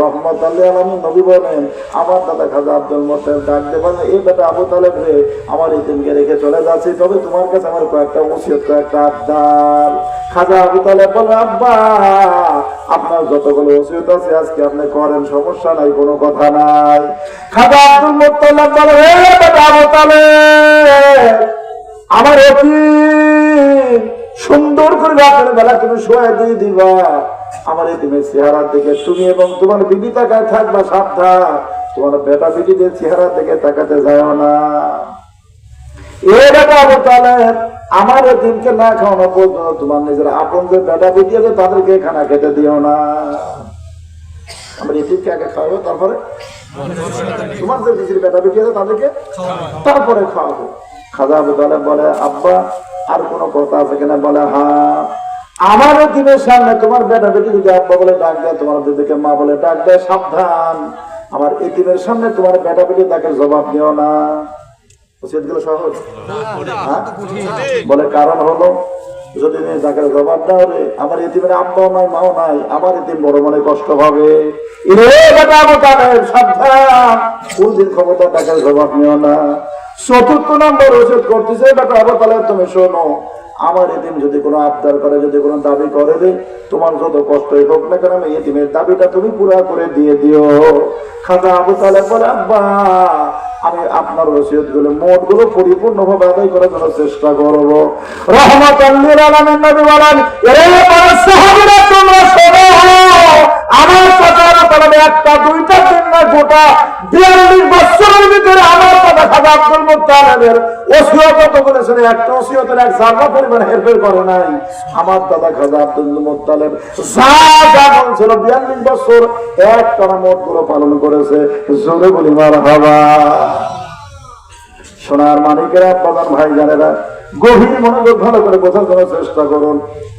রহমতুল্লাহ লিল আলামিন নবী বলেন, আমার দাদা খাজা আব্দুল মুত্তালিব ডাকতে বলেন, এই বেটা আবু তালেব রে, আমার এতিমকে রেখে চলে যাচ্ছি, তবে তোমার কাছে আমার কয়েকটা ওসিয়ত, কয়েকটা আবদার। খাজা আবু তালেব বলেন, আব্বা আপনার যতগুলো ওসিয়ত আছে আজকে আপনি করেন, সমস্যা নাই, কোনো কথা নাই। খাজা আব্দুল মুত্তালিব বলে, হে বেটা আবু তালেব, আমার এতিম সুন্দর করে রাতের বেলা তুমি শোয়া দিয়ে দিবা, আমার এতিমের চেহারার দিকে তুমি এবং তোমার বিবি তাকায় থাকবা, সাবধান, তোমার বেটা বিবিদের চেহারার দিকে তাকাতে যায় না। এ বেটা আবু তালেব, আমার এতিমকে না খাওয়ানো পর্যন্ত তোমার নিজের আপন যে বেটা বিবি আছে তাদেরকে খানা খেতে দিও না। আমার এতিমকে আগে খাওয়াবো, তারপরে তোমার যে নিজের বেটা বিবি আছে তাদেরকে তারপরে খাওয়াবো। খাজা আবু তালেব বলে, আব্বা আর কোনো কথা আছে কিনা? বলে, হ্যাঁ, আমার এতিমের সামনে তোমার বেটা বেটি যদি আব্বা বলে ডাক দেয়, তোমার দিদিকে মা বলে ডাক দেয়, সাবধান, আমার এতিমের সামনে তোমার বেটা বেটি তাকে জবাব দিও না। সহজ? বলে, কারণ হলো যদি তাকে জবাব দাও রে, আমার এতিমের আব্বাও নাই, মাও নাই, আমার এতিম বড় মনে কষ্ট পাবে। সাবধান, কোনদিন ক্ষমতা তাকে জবাব নিও না। 4th নম্বর ওষুধ করতেছে, বেটা আবু তালেব তুমি শোনো, আমার এতিম যদি কোনো আবদার করে, যদি কোনো দাবি করে রে, তোমার যত কষ্টই হোক না কেন, আমি এতিমের দাবিটা তুমি পুরা করে দিয়ে দিও। খাজা আবু তালেব বলে, আব্বা আমি আপনার ওসিয়ত গুলো মোট গুলো পরিপূর্ণ ভাবে আদায় করার জন্য চেষ্টা করবো। রহমতুল্লাহ লিল আলামিন নবী বলেন, এ সাহাবীরা তোমরা শোনো, আমার কথা তাহলে একটা দুইটা দিন না, গোটা 42 বছরের ভিতরে আমার কথা খাজা আব্দুল মুত্তালিবের ওসিয়ত তো বলেছেন, একটা ওসিয়তের এক জাররা পরিমাণ হেরফের করে নাই। আমার দাদা খাজা আব্দুল মুত্তালিব যা যা বলছিল 42 বছর একটানা মোট গুলো পালন করেছে। জোরে বলি মারহাবা। সোনার মানিকেরা, প্রধান ভাই জানেরা, গভীর মনোযোগ ভালো করে বোঝার জন্য চেষ্টা করুন।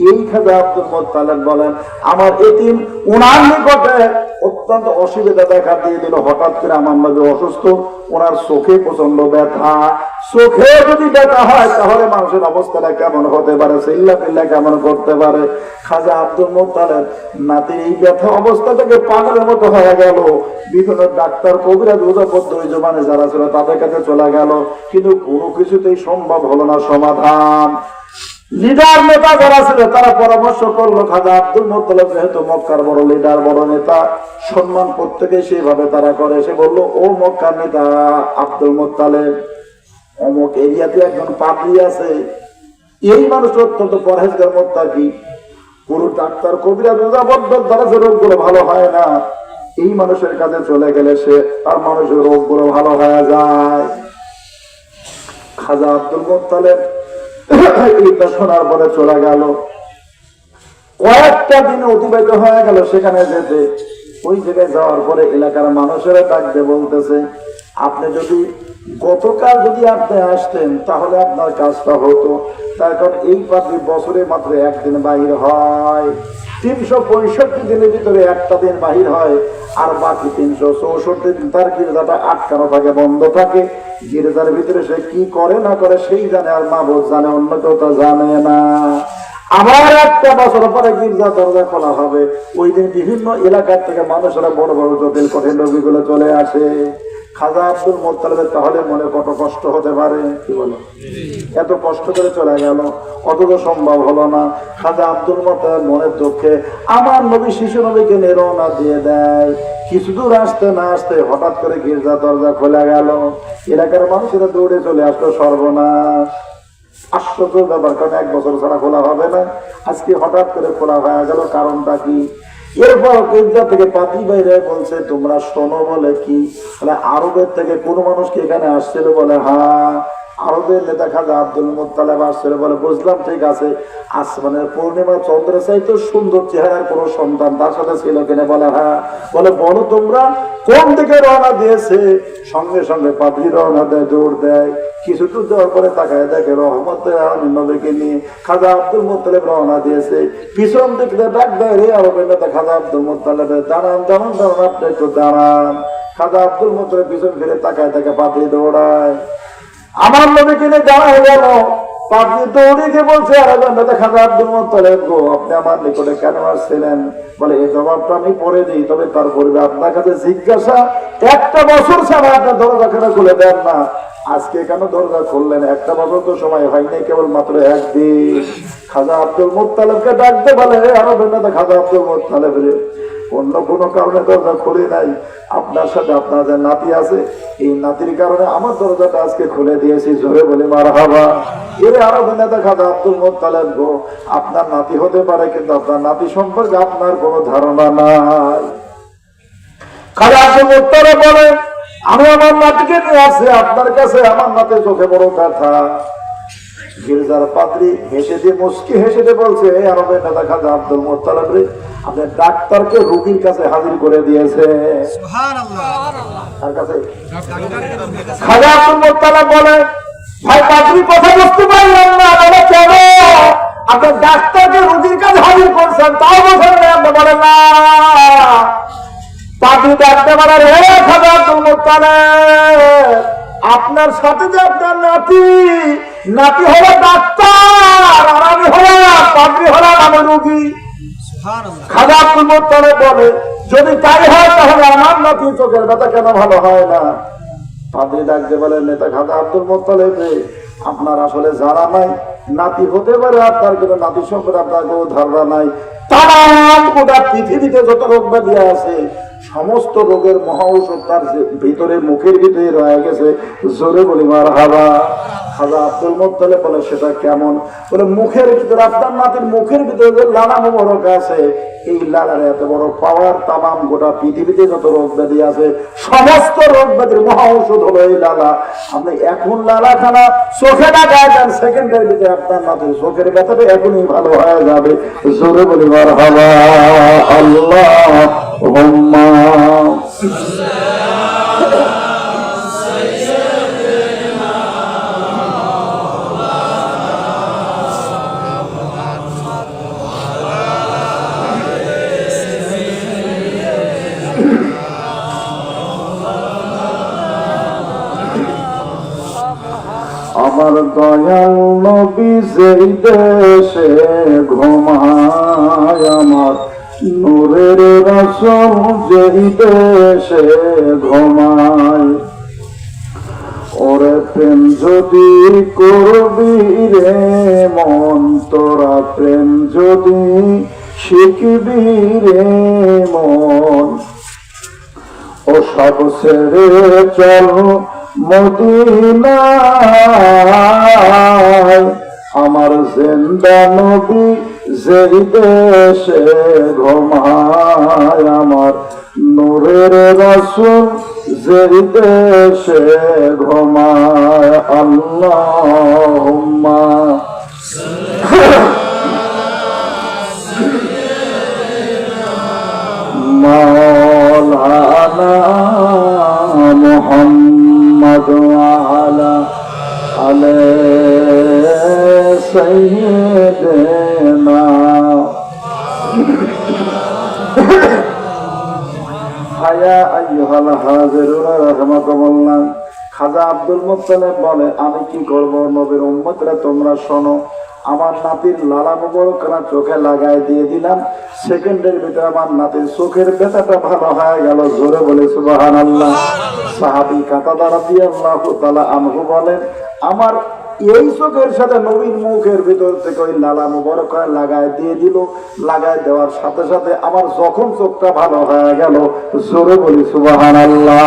এই খাজা আব্দুল মুত্তালিব বলেন, আমার এতিম উনার নিকটে অত্যন্ত অসুবিধা দেখা দিয়ে দিল। হঠাৎ করে আমার নবী অসুস্থ, ওনার চোখে প্রচন্ড ব্যথা। চোখে যদি ব্যথা হয় তাহলে মানুষের অবস্থাটা কেমন হতে পারে, চিল্লা পিল্লা কেমন করতে পারে। খাজা আব্দুল মুত্তালিব নাতির এই ব্যথা অবস্থা থেকে পাগলের মতো হয়ে গেল। বিভিন্ন ডাক্তার, কবিরাজ, ওঝাপদ্য ওই জমানে যারা ছিল তাদের কাছে চলে গেল, কিন্তু কোনো কিছুতেই সম্ভব হলো না সমাধান। লিডার নেতা যারা ছিল তারা পরামর্শ করলো, খাজা আব্দুল মুত্তালিব যেহেতু মক্কার বড় লিডার, বড় নেতা, সম্মান প্রত্যেকে সেইভাবে তারা করে। সে বললো, ও মক্কার নেতা আব্দুল মুত্তালিব, অমুক এরিয়াতে একজন পাদ্রী আছে, এই মানুষ অত্যন্ত পরহেজগার মুত্তাকি, পুরো ডাক্তার কবিরাজ যাবদ্ধ দ্বারা যে রোগগুলো ভালো হয় না, এই মানুষের কাছে চলে গেলে সে আর মানুষের রোগগুলো ভালো হয়ে যায়। খাজা আব্দুল মুত্তালিব এইটা শোনার পরে চলে গেল। কয়েকটা দিন অতিবাহিত হয়ে গেল সেখানে যেতে। ওই জায়গায় যাওয়ার পরে এলাকার মানুষেরা ডাকতে বলতেছে, আপনি যদি গতকাল যদি আপনি আসতেন তাহলে আপনার কাজটা হতো। তার কারণ এই পাদ্রী বছরে মাত্র একদিন বাহির হয়, 365 দিনের ভিতরে একটা দিন বাহির হয়, আর বাকি 364 দিন তার গির্জাটা আটকানো থাকে, বন্ধ থাকে। গির্জার ভিতরে সে কি করে না করে সেই জানে, আর মাবুদ জানে, অন্য কেউ তা জানে না। আবার একটা বছর পরে গির্জা দরজা খোলা হবে। ওই দিন বিভিন্ন এলাকার থেকে মানুষেরা বড় বড় জটিল কঠিন রোগীগুলো চলে আসে। খাজা আব্দুল মুত্তালিবের তাহলে মনে কত কষ্ট হতে পারে, কি বলো? এত কষ্ট করে চলে গেল, অথচ সম্ভব হলো না। খাজা আব্দুল মুত্তালিব মনের দুঃখে আমার নবী শিশু নবীকে নিয়ে রওনা দিয়ে দেয়। কিছু দূর আসতে না আসতে হঠাৎ করে গির্জা দরজা খোলা গেল। এলাকার মানুষেরা দৌড়ে চলে আসলো, সর্বনাশ, আশ্চর্য ব্যাপার, কারণ 1 বছর ছাড়া খোলা হবে না, আজকে হঠাৎ করে খোলা হয়ে গেল, কারণটা কি? এরপর গির্জা থেকে পাদ্রী বাইরে বলছে, তোমরা শোনো। বলে কি? বলে আরবের থেকে কোন মানুষ কি এখানে আসছিল? বলে হ্যাঁ, আরবের নেতা খাজা আব্দুল মুত্তালিব আসছিল। বলে বুঝলাম, ঠিক আছে, আসমানের পূর্ণিমা চন্দ্রের চাইতে সুন্দর চেহারার কোন সন্তান তার সাথে ছিল কিনা? বলে হ্যাঁ। বলে বলো তোমরা কোন দিকে রওনা দিয়েছে? সঙ্গে সঙ্গে পাদ্রী রওনা দেয়, দৌড় দেয়। কিছু দূর যাওয়ার পরে তাকায় দেখে রহমতের আলামিন নবীকে নিয়ে খাজা আব্দুল মুত্তালিব রওনা দিয়েছে। পিছন দিক দিয়ে ডাক দেয়, রে আরবের নেতা খাজা আব্দুল মুত্তালিব, দাঁড়ান দাঁড়ান দাঁড়ান, আপনি একটু দাঁড়ান। খাজা আব্দুল মুত্তালিব পিছন ফিরে তাকায় দেখে পাদ্রী দৌড়ায়। আমার নবীকে নিয়ে দাঁড়ায় গেল। পাদ্রী দৌড়ে গিয়ে বলছে, আরবের নেতা খাজা আব্দুল মুত্তালিব গো, আপনি আমার নিকটে কেন আসছিলেন? বলে এই জবাবটা আমি পরে দিই, তবে তার পূর্বে আপনার কাছে জিজ্ঞাসা, 1টা বছর ছাড়া আপনার দরজা কেন খুলে দেন না? আজকে কেন দরজা খুললেন? 1টা বছর তো সময় হয়নি, কেবল মাত্র 1 দিন। খাজা আব্দুল মুত্তালিবকে ডাকতে বলে, আরবের নেতা খাজা আব্দুল মুত্তালিব রে, অন্য কোনো কারণে দরজা খুলে নাই, আপনার সাথে আপনার যে নাতি আছে, এই নাতির কারণে আমার দরজাটা আজকে খুলে দিয়েছি। জোরে বলি মারহাবা। এরে আরবের নেতা খাজা আব্দুল মুত্তালিব গো, আপনার নাতি হতে পারে, কিন্তু আপনার নাতি সম্পর্কে আপনার কোনো ধারণা নাই। খাজা আব্দুল মুত্তালিব বলে, আমি আমার নাতিকে নিয়ে আসছি আপনার কাছে, আমার নাতি চোখে বড় কথা। গির্জার পাদ্রী হেসে দিয়ে মুস্কি হেসে দিয়ে বলছে, আরবের নেতা খাজা আব্দুল মুত্তালিব রে, আপনি ডাক্তারকে রোগীর কাছে হাজির করে দিয়েছে। তার কাছে খাজা আব্দুল মুত্তালিব বলে, ভাই পাদ্রী কথা বুঝতে পারলাম না। বলে কেন? আপনি ডাক্তারকে রোগীর কাছে হাজির করছেন, তাও বোঝেন না? আপনি বলেন না। পাদ্রী ডাকতে পারে, রে খাজা আব্দুল মুত্তালিব, আপনার সাথে যে আপনার নাতি, নাতি হলো ডাক্তার, আর আমি হলাম পাদ্রী, হলাম আমি রোগী। খাজা আব্দুল মুত্তালিব বলে, যদি তাই হয় তাহলে আমার নাতি চোখের ব্যথা কেন ভালো হয় না? পাদ্রী ডাকতে বলে, নেতা খাজা আব্দুল মুত্তালিব রে, আপনার আসলে জানা নাই, নাতি হতে পারে আপনার, কিন্তু নাতি সম্পর্কে আপনার কোনো ধারণা নাই। তাম গোটা পৃথিবীতে যত রোগ ব্যাধি আছে, সমস্ত রোগের মহা ঔষধ তার ভিতরে, মুখের ভিতরে রয়ে গেছে। জোরে বলি মারহাবা। খাজা আব্দুল মুত্তালিব বলে, সেটা কেমন? বলে মুখের ভিতরে, আপনার নাতির মুখের ভিতরে যে লালা মোবারক আছে, এই লালার এত বড় পাওয়ার, তামাম গোটা পৃথিবীতে যত রোগ ব্যাধি আছে, সমস্ত রোগ ব্যাধির মহা ঔষধ হলো এই লালা। আপনি এখন লালা খানা চোখে না গায়ে দেন, সেকেন্ডের ভিতরে আপনার নাতির চোখের ব্যথাটা এখনই ভালো হয়ে যাবে। জোরে বলি মারহাবা। আল্লাহুম্মা আমার দয়াল নবী যেই দেশে ঘুমায়, আমার নূরের রাসূল যেই দেশে ঘুমায়, ওরে প্রেম যদি করবি রে মন, তোরা প্রেম যদি শিখবি রে মন, ও সব ছেড়ে চল মদিনায় আমার জিন্দা নবী যেই দেশে ঘুমায়, আমার নূরের রাসূল যেই দেশে ঘুমায়। আল্লাহুম্মা মাওলানা মুহাম্মদ ওয়া আলা আলি সাইয়্যিদিনা। হায়া আইয়ুহাল হাজিরুনা রাহমাকুমুল্লাহ। খাজা আব্দুল মুত্তালিব বলে, আমি কি করব নবীর উম্মতরা, তোমরা শোনো। আমার নাতির লালা মুবারকরা চোখে লাগাই দিয়ে দিলাম, সেকেন্ডের ভিতরে আমার নাতির চোখের ব্যথাটা ভালো হয়ে গেল। জোরে বলে সুবহানাল্লাহ। সাহাবী কাতাদা রাদিয়াল্লাহু তাআলা আনহু বলেন, আমার এই চোখের সাথে নবীর মুখের ভিতর থেকে ওই লালা মুবারক লাগাই দিয়ে দিল। লাগাই দেওয়ার সাথে সাথে আমার যখন চোখটা ভালো হয়ে গেল। জোরে বলি সুবহানাল্লাহ।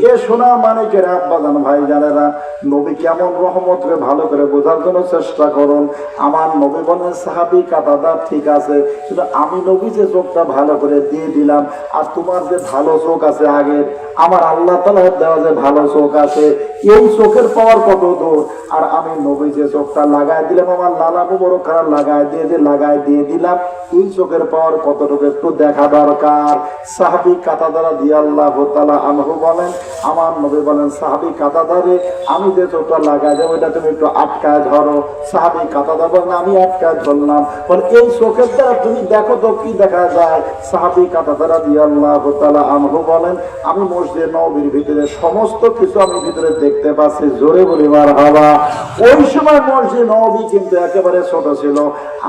এ শোনা মানিকের আব্বাজান ভাই জানেরা, নবী কেমন রহমত রে ভালো করে বোঝার জন্য চেষ্টা করুন। আমার নবী বলেন, সাহাবী কাতাদা ঠিক আছে, কিন্তু আমি নবী যে চোখটা ভালো করে দিয়ে দিলাম, আর তোমার যে ভালো চোখ আছে আগের, আমার আল্লাহ তাআলার দেওয়া যে ভালো চোখ আছে, এই চোখের পাওয়ার কত দূর। আর আমি নবী যে চোখটা লাগাই দিলাম, আমার লালা মুবারক লাগাই দিয়ে দিলাম, এই চোখের পাওয়ার কতটুকু একটু দেখা দরকার। সাহাবী কাতাদা রাদিয়াল্লাহু তাআলা আনহু বলেন, আমার নবী বলেন, সাহাবী কাতাদা রে, আমি যে চোখটা লাগাই দেবো এটা তুমি একটু আটকায় ধরো। সাহাবী কাতাদা বলেন, আমি আটকায় ধরলাম। বলে, এই চোখের দ্বারা তুমি দেখো তো কি দেখা যায়। সাহাবী কাতাদা রাদিয়াল্লাহু তাআলা আনহু বলেন, আমি মসজিদে নববীর ভিতরে সমস্ত কিছু আমি ভিতরে দেখতে পাচ্ছি। জোরে বলি মারহাবা। ওই সময় মসজিদ নববী কিন্তু একেবারে ছোট ছিল,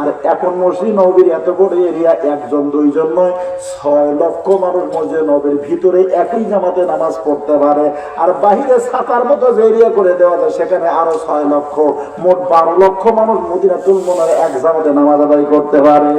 আর এখন মসজিদ নববীর এত বড় এরিয়া, একজন দুইজন নয়, 6 লক্ষ মানুষ মসজিদ নববীর ভিতরে একই জামাতে নামাজ পড়তে পারে। আর বাহিরে ছাতার মতো যে এরিয়া করে দেওয়া যায়, সেখানে আরো 6 লক্ষ, মোট 12 লক্ষ মানুষ মদিনাতুল মুনাওয়ারায় এক জামাতে নামাজ আদায় করতে পারে।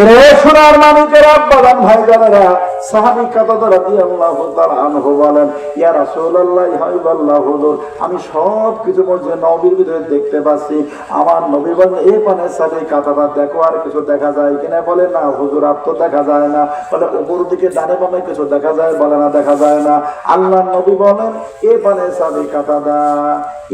এরে সোনার মানিকের আব্বাজান ভাইজানেরা, সাহাবী কাতাদা রাদিয়াল্লাহু তাআলা আনহু বলেন, ইয়া রাসূলুল্লাহ হাবিবাল্লাহ, হুজুর আমি সব কিছু মসজিদে নববীর ভিতরে দেখতে পাচ্ছি। আমার নবী বলেন, এই পানে সাহাবী কাতাদা দেখো আর কিছু দেখা যায় কিনা। বলে, না হুজুর, আর তো দেখা যায় না। বলে, উপর দিকে ডানে বামে কিছু দেখা যায়। বলে, না দেখা যায় না। আল্লাহর নবী বলেন, এই পানে সাহাবী কাতাদা,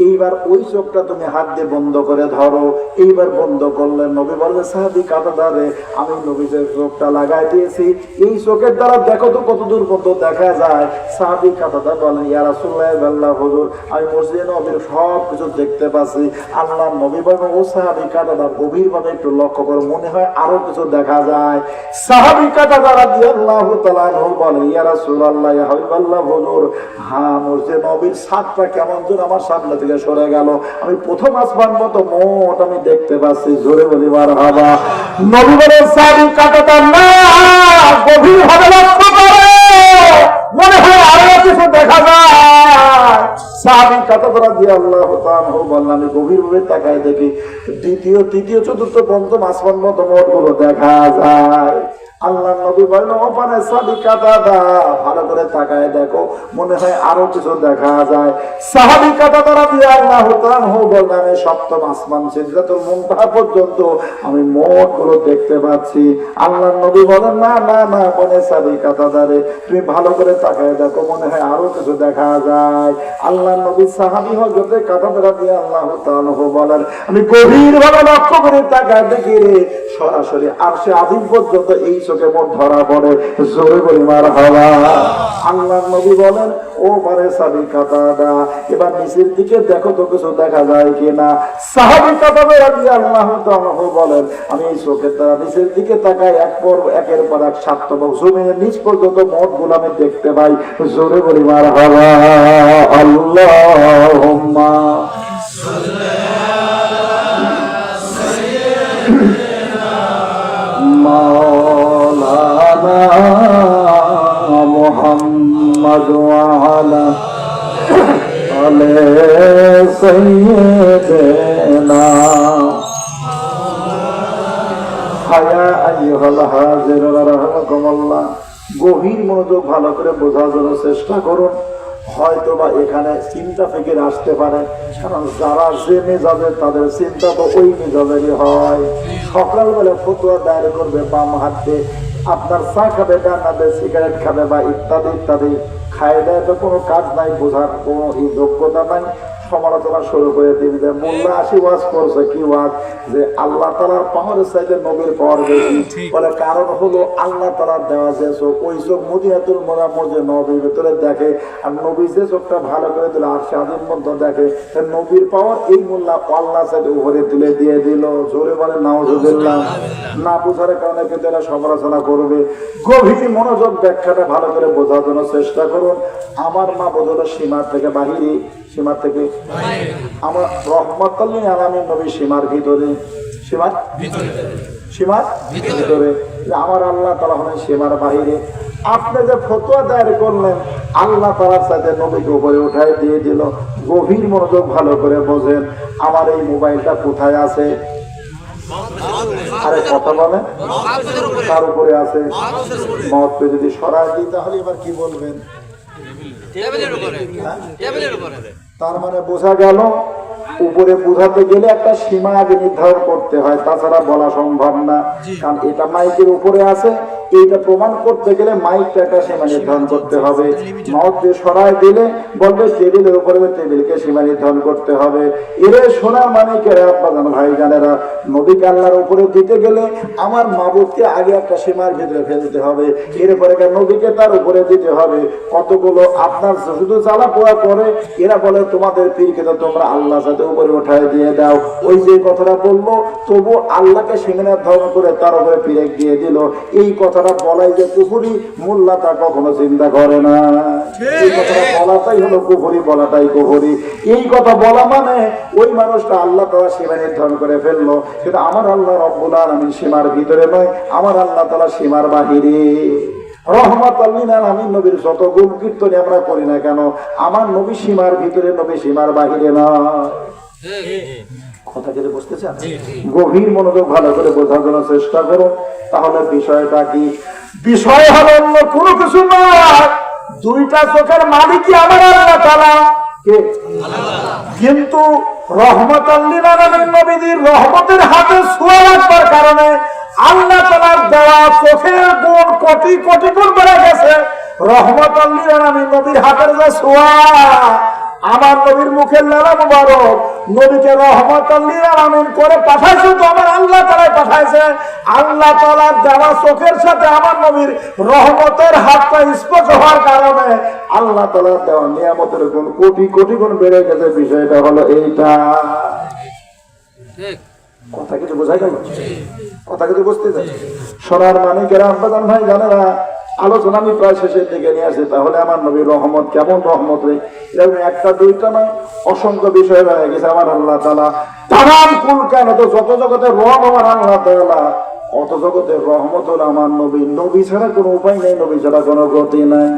এইবার ওই চোখটা তুমি হাত দিয়ে বন্ধ করে ধরো। এইবার বন্ধ করলেন। নবী বললেন, সাহাবী কাতাদা রে, আমি নবীর চোখটা লাগাই দিয়েছি, এই চোখের দ্বারা দেখো তো কতদূর পর্যন্ত দেখা যায়। সাহাবী কাতাদা বলেন, ইয়া রাসূলুল্লাহ, হুজুর আমি মসজিদে নববীর সব কিছু দেখতে পাচ্ছি। আল্লাহর নবী বলেন, ও সাহাবী কাতাদা, গভীরভাবে একটু লক্ষ্য করো, মনে হয় আরো কিছু দেখা যায়। সাহাবী কাতাদা রাদিয়াল্লাহু তাআলা আনহু বলেন, ইয়া রাসূলুল্লাহ, ইয়া হাবিবাল্লাহ, হুজুর হ্যাঁ, মসজিদে নববীর ছাদটা কেমন যেন আমার সামনে থেকে সরে গেল। আমি প্রথম আসমান মতো মোট আমি দেখতে পাচ্ছি। জোরে বলি মারহাবা। নবী বলেন, সাহাবী কাতাদা, না, গভীরভাবে লক্ষ্য করো, মনে হয় আরো কিছু দেখা যায়। সাহাবী কাতাদা রাদিয়াল্লাহু তাআলা আনহু বলেন, আমি গভীরভাবে তাকায় দেখি দ্বিতীয়, তৃতীয়, চতুর্থ, পঞ্চম আসমান মতো মোটগুলো দেখা যায়। আল্লাহ নবী বলেন, ওপানে সাহাবী কাতাদা, ভালো করে তাকায় দেখো, মনে হয় আরো কিছু দেখা যায়। সাহাবী কাতাদা রাদিয়াল্লাহু তাআলা আনহু বলেন, আমি সপ্তম আসমান সিদরাতুল মুনতাহা পর্যন্ত আমি মোটগুলো দেখতে পাচ্ছি। আল্লাহ নবী বলেন, না না না, মনে সাহাবী কাতাদা রে, তুমি ভালো করে তাকায় দেখো, মনে হয় আরো কিছু দেখা যায়। আল্লাহ নবী সাহাবী হযরত কাতাদা রাদিয়াল্লাহু তাআলা আনহু বলেন, আমি গভীরভাবে লক্ষ্য করে তাকায় দেখি রে, সরাসরি আরশে আযীম পর্যন্ত এই চোখে মোট ধরা পড়ে। জোরে বলি মারহাবা। আল্লাহর নবী বলেন, ও পারে সাহাবী কাতাদা, এবার নিচের দিকে দেখো তো কিছু দেখা যায় কিনা। সাহাবী কাতাদা রাদিয়াল্লাহু তাআলা বলেন, আমি এই চোখের দ্বারা নিচের দিকে তাকাই, একের পর এক সাতটা জমিনের নিচ পর্যন্ত মোটগুলো আমি দেখতে পাই। জোরে বলি মারহাবা। আল্লাহুম্মা মাওলানা মুহাম্মদ ওয়া আলা আলি সাইয়্যিদিনা। হায়া আইয়ুহাল হাজিরুনা রাহমাকুমুল্লাহ, গভীর মনোযোগ ভালো করে বোঝার জন্য চেষ্টা করুন। হয়তো বা এখানে চিন্তা ফিকির আসতে পারে, কারণ যারা যে মেজাজে তাদের চিন্তা তো ওই মেজাজেরই হয়। সকালবেলা ফতুয়া দায়ের করবে বাম হাতে, আপনার চা খাবে ডান হাতে, সিগারেট খাবে বা ইত্যাদি ইত্যাদি, খায় দেয় তো কোনো কাজ নাই, বোঝার কোনো যোগ্যতা নাই, সমালোচনা শুরু করে দিবে। মোল্লা আসি ওয়াজ করছে, কি ওয়াজ? যে আল্লাহ তাআলার পাওয়ারের চাইতে নবীর পাওয়ার বেশি। বলে কারণ হলো আল্লাহ তাআলার দেওয়া যে চোখ, ওই চোখ মদিনাতুল মুনাওয়ারা নবীর ভিতরে দেখে, আর নবী যে চোখটা ভালো করে দিল আর স্বাধীন মতো দেখে, নবীর পাওয়ার এই মোল্লা আল্লাহ চাইতে উপরে তুলে দিয়ে দিল। জোরে বলে নাউজুবিল্লাহ। না বোঝার কারণে কিন্তু এরা সমালোচনা করবে। গভীর মনোযোগ ব্যাখ্যাটা ভালো করে বোঝার জন্য চেষ্টা করুন। আমার মা বোঝালো সীমার থেকে বাহিরে, সীমার থেকে আমার রহমতুল লিল আলামিন নবী সীমার ভিতরে, সীমার ভিতরে, আমার আল্লাহ তাআলা হলেন সীমার বাহিরে। আপনি যে ফতোয়া দায়ের করলেন আল্লাহ তাআলার সাথে নবীকে উপরে উঠাই দিয়ে দিল। গভীর মনোযোগ ভালো করে বোঝেন। আমার এই মোবাইলটা কোথায় আছে? আরে কথা বলে তার উপরে আছে। মতকে যদি সরাই দিই তাহলে এবার কি বলবেন? তার মানে বোঝা গেল উপরে বোঝাতে গেলে একটা সীমা আগে নির্ধারণ করতে হয়, তাছাড়া বলা সম্ভব না। কারণ এটা মাইকের উপরে আছে, এইটা প্রমাণ করতে গেলে মাইকটা একটা সীমা নির্ধারণ করতে হবে। মতকে সরাই দিলে বলবে টেবিলের উপরে, টেবিলকে সীমা নির্ধারণ করতে হবে। এর শোনার মানে কেরা ভাই জানেরা, নবীকে আল্লাহর উপরে দিতে গেলে আমার মাবুদকে আগে একটা সীমার ভিতরে ফেলতে হবে, এরপরে নবীকে তার উপরে দিতে হবে। কতগুলো আপনার শুধু জ্বালা পোড়া করে এরা বলে তোমাদের পীরকে তো তোমরা আল্লাহ সাথে উপরে উঠায় দিয়ে দাও। ওই যে কথাটা বললো, তবু আল্লাহকে সীমা নির্ধারণ করে তার উপরে পীরে দিয়ে দিল, এই কথাটা বলাই যে কুফরি, মোল্লা তা কখনো চিন্তা করে না। এই কথাটা বলাটাই হলো কুফরি, বলাটাই কুফরি। এই কথা বলা মানে ওই মানুষটা আল্লাহ তাআলা সীমা নির্ধারণ করে ফেললো, কিন্তু আমার আল্লাহ রব্বুল আলামিন সীমার ভিতরে নয়, আমার আল্লাহ তাআলা সীমার বাহিরে। রহমাতুল লিল আলামিন নবীর যত গুণ কীর্তনে আমরা করি না কেন, আমার নবী সীমার ভিতরে, নবী সীমার বাহিরে নয়। কথা যেটা বুঝতে চান, গভীর মনোযোগ ভালো করে বোঝার জন্য চেষ্টা করুন। তাহলে বিষয়টা কি? বিষয় হলো অন্য কোনো কিছু নয়, দুইটা চোখের মালিকই আমার আল্লাহ তাআলা। কে? কিন্তু রহমাতুল লিল আলামিন নবীর রহমতের হাতে ছোঁয়া লাগবার কারণে আল্লাহ তাআলার দেওয়া চোখের গুণ কোটি কোটি গুণ বেড়ে গেছে। রহমাতুল লিল আলামিন নবীর হাতের যে ছোঁয়া, আমার নবীর মুখের লালা মুবারক, নবীকে রহমাতুল লিল আলামিন করে পাঠাইছে তো আমার আল্লাহ তাআলা পাঠাইছে। আল্লাহ তাআলার দেওয়া চোখের সাথে আমার নবীর রহমতের হাতটা স্পর্শ হওয়ার কারণে আল্লাহ তাআলার দেওয়া নিয়ামতের গুণ কোটি কোটি গুণ বেড়ে গেছে। বিষয়টা হলো এইটা। কথা কিছু বোঝা গেল? কথা কিছু বুঝতে চাই? সোনার মানিকেরা, আব্বাজান ভাই জানেরা, আলোচনা আমি প্রায় শেষের দিকে নিয়ে আসি। তাহলে আমার নবীর রহমত কেমন রহমত রে, এরকম একটা দুইটা নয়, অসংখ্য বিষয় রয়ে গেছে আমার আল্লাহ তাআলা। তামাম কুল কেন তো যত জগতের রহম আমার আল্লাহ তাআলা, অত জগতের রহমত হলো আমার নবী। নবী ছাড়া কোনো উপায় নেই, নবী ছাড়া কোনো গতি নাই।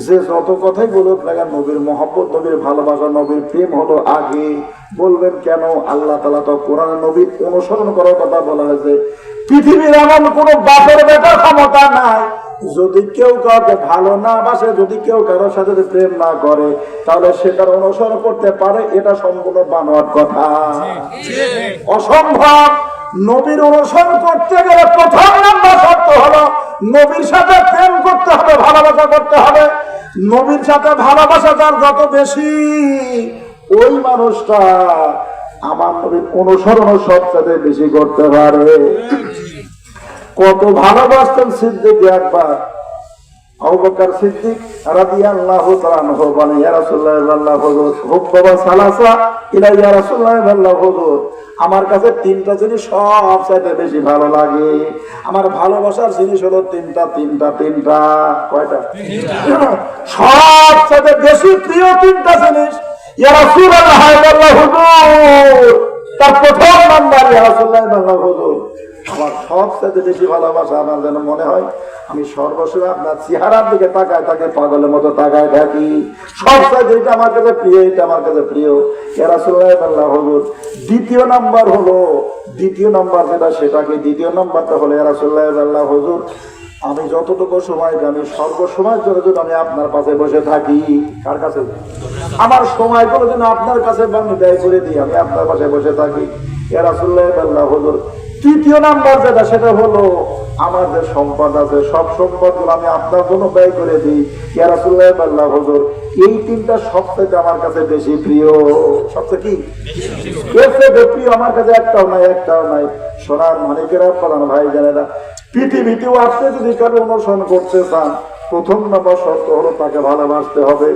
যে যত কথাই বলুক না কেন, নবীর মহব্বত, নবীর ভালোবাসা, নবীর প্রেম হলো আগে। বলবেন কেন? আল্লাহ তাআলা তো কোরআনে নবীর অনুসরণ করার কথা বলা হয়েছে। পৃথিবীর এমন কোন বাপের বেটার ক্ষমতা নাই, যদি কেউ কাউকে ভালো না বাসে, যদি কেউ কারোর সাথে প্রেম না করে, তাহলে সেটার অনুসরণ করতে পারে, এটা সম্পূর্ণ বানোয়াট কথা, অসম্ভব। নবীর অনুসরণ করতে গেলে প্রথম নাম্বার শর্ত হলো নবীর সাথে প্রেম করতে হবে, ভালোবাসা করতে হবে। নবীর সাথে ভালোবাসা যার যত বেশি, ওই মানুষটা আমার নবীর অনুসরণ সবচেয়ে বেশি করতে পারে। কত ভালোবাসতেন সিদ্দিক আকবর, আবু বকর সিদ্দিক রাদিয়াল্লাহু তাআলা আনহু বলেন, ইয়া রাসূলুল্লাহ সাল্লাল্লাহু আলাইহি ওয়াসাল্লাম, হুব্বা সালাসা ইলা ইয়া রাসূলুল্লাহ সাল্লাল্লাহু আলাইহি ওয়াসাল্লাম, আমার কাছে তিনটা জিনিস সবচেয়ে বেশি ভালো লাগে। আমার ভালোবাসার জিনিস হলো তিনটা। কয়টা? সবচেয়ে বেশি প্রিয় তিনটা জিনিস। ইয়া রাসূলুল্লাহ সাল্লাল্লাহু আলাইহি ওয়াসাল্লাম, তার প্রথম নাম্বার ইয়া রাসূলুল্লাহ সাল্লাল্লাহু আলাইহি ওয়াসাল্লাম। আমার সবচেয়ে বেশি ভালোবাসা, আমার যেন মনে হয় আমি সর্বসময় আপনার চেহারার দিকে তাকায়, তাকে পাগলের মতো তাকায় থাকি। সবচেয়ে যেটা আমার কাছে প্রিয়, এটা আমার কাছে প্রিয় ইয়া রাসূলুল্লাহ সাল্লাল্লাহু আলাইহি ওয়াসাল্লাম। দ্বিতীয় নাম্বার যেটা, সেটাকে দ্বিতীয় নাম্বারটা হলো ইয়া রাসূলুল্লাহ সাল্লাল্লাহু আলাইহি ওয়াসাল্লাম, আমি যতটুকু সময় আমি সর্বসময় জন্য যদি আমি আপনার পাশে বসে থাকি, কার কাছে? আমার সময়গুলো যেন আপনার কাছে আমি ব্যয় করে দিই, আমি আপনার পাশে বসে থাকি। ইয়া রাসূলুল্লাহ আল্লাহ হুজুর, তৃতীয় নাম্বার যেটা, সেটা হলো আমার যে সম্পদ আছে সব সম্পদগুলো আমি আপনার জন্য ব্যয় করে দিই। ইয়া রাসূলুল্লাহ আল্লাহ হুজুর, এই তিনটা সবথেকে আমার কাছে বেশি প্রিয়। সবচেয়ে কি এর থেকে প্রিয় আমার কাছে একটাও নাই, একটাও নাই। সোনার মানিকেরা, প্রধান ভাই জানেরা, পৃথিবীতেও আপনি যদি কারো অনুসরণ করতে চান, প্রথম নম্বর শর্ত হলো তাকে ভালোবাসতে হবে।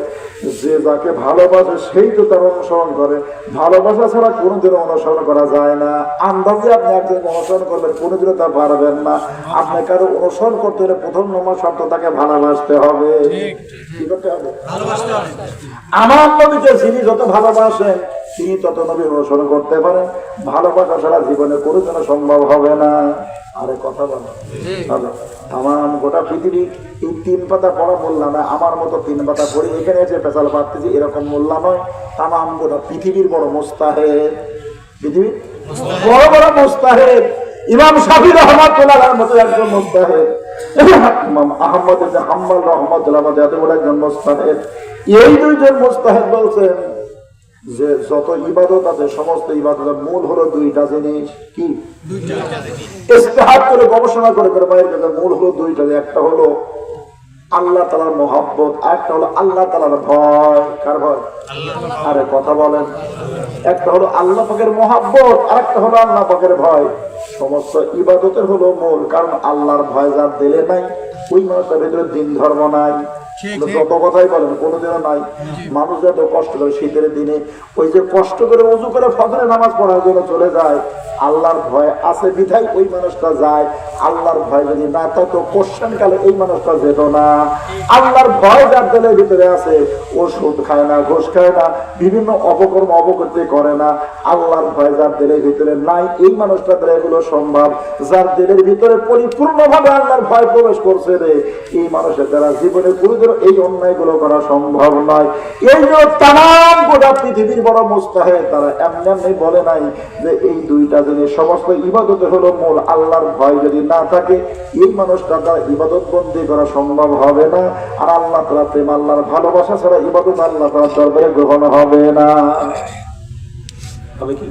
যে যাকে ভালোবাসে সেই তো তার অনুসরণ করে। ভালোবাসা ছাড়া কোনোদিনও অনুসরণ করা যায় না। আন্দাজে আপনি একজন অনুসরণ করবেন, কোনোদিনও তা পারবেন না। আপনি কারো অনুসরণ করতে হলে প্রথম নম্বর শর্ত তাকে ভালোবাসতে হবে। কি করতে হবে? আমার নবীকে যিনি যত ভালোবাসেন তিনি তত নবী অনুসরণ করতে পারেন। ভালোবাসা ছাড়া জীবনে কোনোদিনও সম্ভব হবে না। আরে কথা বলো, তাম গোটা পৃথিবী এই 3 পাতা পড়া মোল্লা না, আমার মতো 3 পাতা পড়ি এখানে এসে পেশাল পাচ্ছি এরকম মোল্লা নয়। তাম গোটা পৃথিবীর বড় মুস্তাহেদ, পৃথিবীর বড় বড় মুস্তাহেদ। ইমাম শাফি রাহমাতুল্লাহর মতো একজন মুস্তাহেদ, ইমাম আহমদ ইবনে হাম্বল রাহমাতুল্লাহ মতো এত বড় একজন মুস্তাহেদ। এই দুইজন মুস্তাহেদ বলছেন যে যত ইবাদত আছে সমস্ত ইবাদতের মূল হলো 2টা জিনিস। কি? 2টা জিনিস। ইস্তেহাদ করে গবেষণা করে বাইরের কাছে মূল হলো 2টা। একটা হলো আল্লাহ তাআলার মহব্বত, একটা হলো আল্লাহ তাআলার ভয়। কার ভয়? আরে কথা বলেন। একটা হলো আল্লাহ পাকের মহব্বত, আরেকটা হলো আল্লাহ পাকের ভয়। সমস্ত ইবাদতের হলো মূল, কারণ আল্লাহর ভয় যার দিলে নাই ওই মানুষটার ভেতরে দিন ধর্ম নাই। যত কথাই বলেন কোনোদিনও নাই। মানুষ যত কষ্ট করে শীতের দিনে ওই যে কষ্ট করে ওযু করে ফজরের নামাজ পড়ার জন্য চলে যায়, আল্লাহর ভয় আছে বিধায় ওই মানুষটা যায়। আল্লাহর ভয় যদি না থাকতো কোশ্চেন কালে এই মানুষটা যেত না। আল্লাহর ভয় যার দিলের ভিতরে আছে ও সুদ খায় না, ঘুষ খায় না, বিভিন্ন অপকর্ম অপকৃতি করে না। আল্লাহর ভয় যার দিলের ভিতরে নাই এই মানুষটা দ্বারা এগুলো সম্ভব। যার দিলের ভিতরে পরিপূর্ণভাবে আল্লাহর ভয় প্রবেশ করছে রে, এই মানুষের দ্বারা জীবনে কোনোদিন এই অন্যায়গুলো করা সম্ভব নয়। এই যে তামাম গোটা পৃথিবীর বড় মুস্তাহেদ, তারা এমনি এমনি বলে নাই যে এই 2টা জিনিস সমস্ত ইবাদতে হলো মূল। আল্লাহর ভয় যদি না থাকে এই মানুষটা দ্বারা ইবাদত বন্দী করা সম্ভব হবে না। আর আল্লাহ তাআলা প্রেম, আল্লাহর ভালোবাসা ছাড়া ইবাদত আল্লাহ তাআলার দরবারে গ্রহণ হবে না। হবে কি?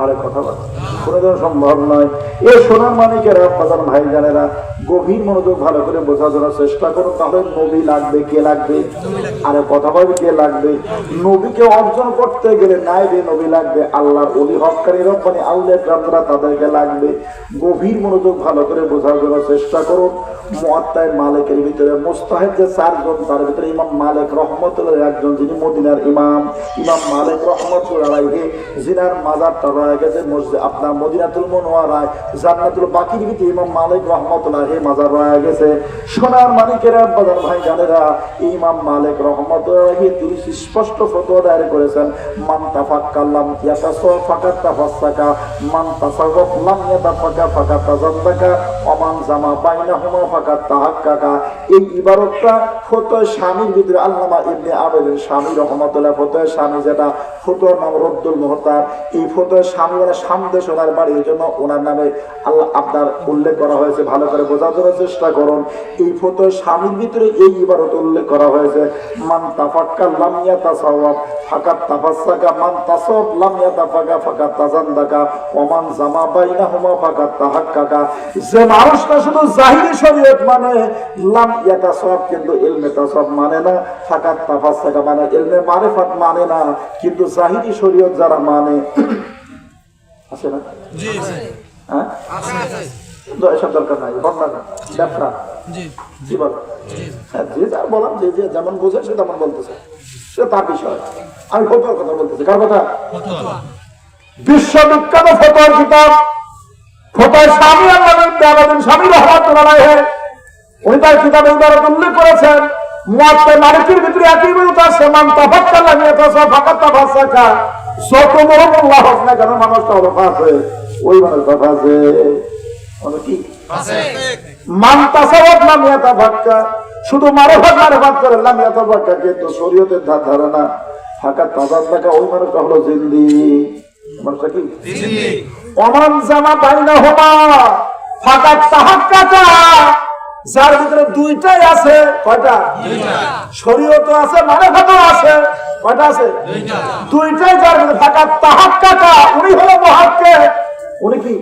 আরে কথা বল, কোনোদিন সম্ভব নয়। এই সোনার মানিকেরা, প্রধান ভাই জানেরা, গভীর মনোযোগ ভালো করে বোঝার চেষ্টা করুন। তাহলে নবী লাগবে, কে লাগবে? আরে কথা বলবে, কে লাগবে? নবীকে অর্জন করতে গেলে নাইবে নবী লাগবে। আল্লাহর ওলি হক্কানি রব্বানি আউলিয়া কেরামরা তাদেরকে লাগবে। গভীর মনোযোগ ভালো করে বোঝার জন্য চেষ্টা করুন। মুয়াত্তা মালিকের ভিতরে মুস্তাহিদ যে 4 জন, তার ভিতরে ইমাম মালিক রহমতুল্লাহ একজন, যিনি মদিনার ইমাম। ইমাম মালিক রহমতুল্লাহ আলাইহি জিনার মাজারটা রয়ে গেছে মসজিদ আপনার মদিনাতুল মুনাওয়ারায়, জান্নাতুল বাকির ভিতরে ইমাম মালিক রহমতুল্লাহ মাজার রয়ে গেছে। সোনার মানিকেরা, বাজার ভাই জানেরা, ইমাম মালিক রহমতুল্লাহ তিনি স্পষ্ট ফতোয়া দায়ের করেছেন, মান তাফাক্কালাম ইয়াতাসাও ফাকাত তাফাসসাকা, মান তাসাওয়াফ লাম ইয়াতাফাক্কা ফাকাত তাজাদ্দাকা, ওয়া মান জামা বাইনাহুমা ফাকাত তাহাক্কাকা। এই ইবারতটা ফতোয়া স্বামীর ভিতরে আল্লামা ইবনে আবেদিন স্বামী রহমতুল্লাহ ফতোয়া স্বামী, যেটা ফতোয়ার নাম রদ্দুল মুহতার। এই ফতোয়া স্বামী মানে সামদেশ ওনার বাড়ি, এই জন্য ওনার নামে আল্লাহ আপনার উল্লেখ করা হয়েছে। ভালো করে বোঝার জন্য চেষ্টা করুন। এই ফতোয়া স্বামীর ভিতরে এই ইবারত উল্লেখ করা হয়েছে, মান তাফাক্কা লাম ইয়াতাসাওয়াব ফাকাত তাফাসসাকা, মান তাসাওয়াব লাম ইয়াতাফাক্কা ফাকাত তাজান্দাকা, ওয়া মান জামা বাইনাহুমা ফাকাত তাহাক্কাকা। যে মানুষটা শুধু জাহিরি শরীয়ত মানে, লাম ইয়াতাসাওয়াব কিন্তু ইলমে তাসাওয়াব মানে না, ফাকাত তাফাসসাকা মানে ইলমে মারিফাত মানে না, কিন্তু জাহিরি শরীয়ত যারা মানে আছে না? জি জি। হ্যাঁ আছে আছে। তো এসব দরকার নাই, বলনা না ব্যবসা। জি জি বল। হ্যাঁ যে যা বললাম, যে যে যেমন বোঝে সে তেমন বলতেছে, সে তার বিষয়। আমি ফতোয়ার কথা বলতেছি। কার কথা? ফতোয়া। বিশ্ববিখ্যাত ফতোয়ার কিতাব ফতোয়া স্বামী আল্লাহ ইবনে স্বামী রাহমাতুল্লাহ আলাইহি, উনি তার কিতাবে ইবারত উল্লেখ করেছেন। মুয়াত্তা মালিকের ভিতরে একই বলতে আছে, মান তাফাক্কালা ইয়াতাসা ফাকাত তাফাসসাকা। যত বড় আল্লাহ হোক না কেন মানুষটা হলো ফাসে, ওই মানুষটা ফাসে। মানে কি ফাসে? মান তাসাওয়াব লাম ইয়াতাফাক্কা, শুধু মারিফাত করে লাম ইয়াতাফাক্কা, কিন্তু শরীয়তের ধারণা ফাকাত তাজাদ্দাকা, ওই মানুষটা হলো জিন্দিক। মানুষটা কি জিন্দিক। ওমান জামা বাইনাহুমা ফাকাত তাহাক্কাকা, যার ভিতরে দুইটাই আছে। কয়টা? শরীয়ত আছে, মারিফাতও আছে। কয়টা আছে? দুইটাই যার ভিতরে থাকা তাহাক্কাকা, উনি হলো মুহাক্কিক। উনি কি?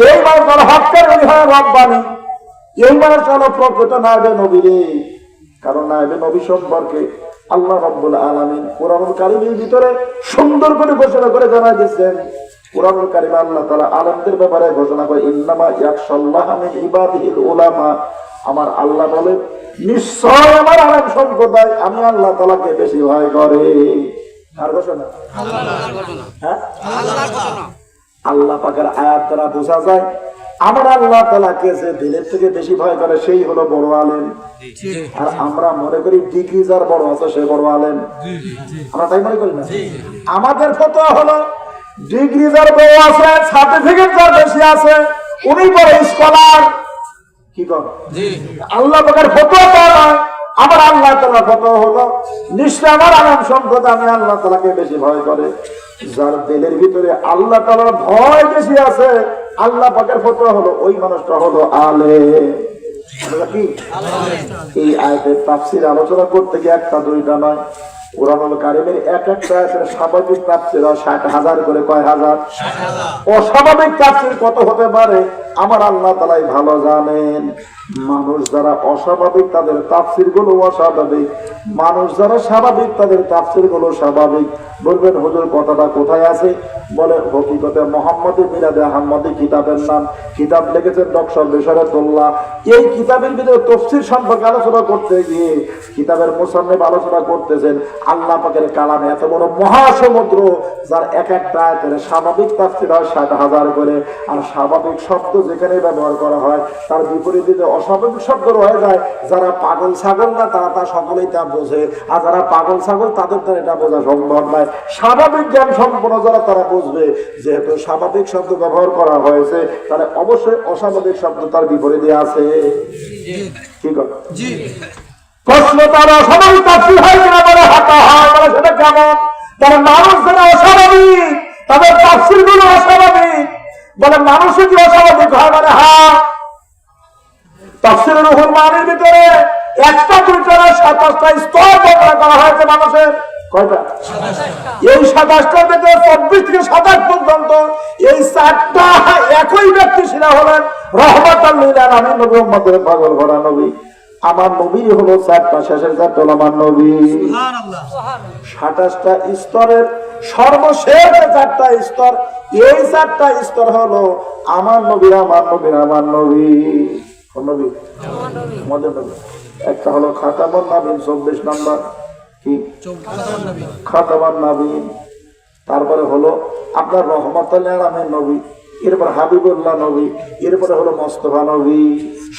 এই মানুষ হলো হক্কের, উনি হলো রব্বানী। এই মানুষ হলো প্রকৃত নায়েবে নবী রে। কারণ নায়েবে নবী সম্পর্কে আল্লাহ রাব্বুল আলামিন কোরআনুল কারীমের ভিতরে সুন্দর করে ঘোষণা করে জানাই দিয়েছেন। কোরআনুল কারীমে আল্লাহ তাআলা আলেমদের ব্যাপারে ঘোষণা করে ইন্নামা ইয়াখশাল্লাহা মিন ইবাদিহিল উলামা। আমার আল্লাহ বলে নিশ্চয় আমার আলেম সম্প্রদায় আমি আল্লাহ তাআলাকে বেশি ভয় করে। কার ঘোষণা? আল্লাহর ঘোষণা। হ্যাঁ, আল্লাহর ঘোষণা। আল্লাহ পাকের আয়াত দ্বারা বোঝা যায় আমার আল্লাহ তাআলাকে যে দিলের থেকে বেশি ভয় করে সেই হলো বড় আলেম। আর আমরা মনে করি ডিগ্রি যার বড় আছে সে বড় আলেম। আমরা তাই মনে করি না? আমাদের ফতোয়া হলো ডিগ্রি যার বড় আছে, সার্টিফিকেট যার বেশি আছে উনি বড় স্কলার। কি কর? আল্লাহ পাকের ফতোয়া তা নয়। আমার আল্লাহ তাআলার ফতোয়া হলো নিশ্চয় আমার আলেম সম্প্রদায় আমি আল্লাহ তাআলাকে বেশি ভয় করে। যার দিলের ভিতরে আল্লাহ তাআলার ভয় বেশি আছে, আল্লাহ পাকের ফতোয়া হলো ওই মানুষটা হলো আলেম। কি এই আয়াতের তাফসীর আলোচনা করতে গিয়ে একটা দুইটা নয়, কোরআনুল কারীমের এক একটা আয়াতের স্বাভাবিক তাফসীর ৬০,০০০ করে। কয় হাজার? অস্বাভাবিক তাফসীর কত হতে পারে আমার আল্লাহ তাআলাই ভালো জানেন। মানুষ যারা অস্বাভাবিক তাদের তাফসীর গুলো অস্বাভাবিক, মানুষ যারা স্বাভাবিক তাদের তাফসীর গুলো স্বাভাবিক। বলবেন হুজুর কথাটা কোথায় আছে? বলে হকিকতে মুহাম্মদে মিলাদে আহমদী কিতাবের নাম, কিতাব লিখেছেন ডক্টর বেশারাতুল্লাহ। এই কিতাবের ভিতরে তাফসীর সম্পর্কে আলোচনা করতে গিয়ে কিতাবের মুসান্নিফ আলোচনা করতেছেন আল্লাহ পাকের কালামে এত বড় মহাসমুদ্র যার এক একটা আয়াতের স্বাভাবিক তাফসীর হয় ৬০,০০০ করে। আর স্বাভাবিক শব্দ যেখানে ব্যবহার করা হয় তার বিপরীতে অস্বাভাবিক শব্দ রয়ে যায়। যারা পাগল ছাগল না তারা তা সকলেই তা বোঝে, আর যারা পাগল ছাগল তাদের দ্বারা এটা বোঝা সম্ভব নয়। স্বাভাবিক জ্ঞান সম্পন্ন যারা তারা বুঝবে। যেহেতু স্বাভাবিক শব্দ ব্যবহার করা হয়েছে তাহলে অবশ্যই অস্বাভাবিক শব্দ তার বিপরীতে আছে। কি কথা? প্রশ্ন তার অস্বাভাবিক তাফসীর হয় কিনা বলে হাঁটা হয়, বলে সেটা কেমন? তারা মানুষ যারা অস্বাভাবিক তাদের তাফসীর গুলো অস্বাভাবিক। বলে মানুষও কি অস্বাভাবিক হয়? বলে হ্যাঁ। তাফসীরুল রুহুল মানির ভিতরে একটা দুইটা ২৭টা স্তর বর্ণনা করা হয়েছে মানুষের। কয়টা? এই ২৭টার ভিতরে ২৪ থেকে ২৭ পর্যন্ত এই ৪টা একই ব্যক্তি ছিলা হলেন রহমাতাল লিল আলামিন নবী মুহাম্মদের পাগল ভরা নবী। আমার নবী হলো ৪টা, শেষের ৪টা হলো আমার নবী। সুবহানাল্লাহ। ২৭টা স্তরের সর্বশেষ ৪টা স্তর, এই ৪টা স্তর হলো আমার নবীর আমার নবীর আমার নবী। কোন নবী? আমাদের নবী। একটা হলো খাতামুন নবীন ২৪ নম্বর। কি? খাতামুন নবীন। তারপরে হলো আপনার রহমাতুল আলামিন নবী, এরপর হাবিবুল্লাহ নবী, এরপরে হলো মোস্তফা নবী।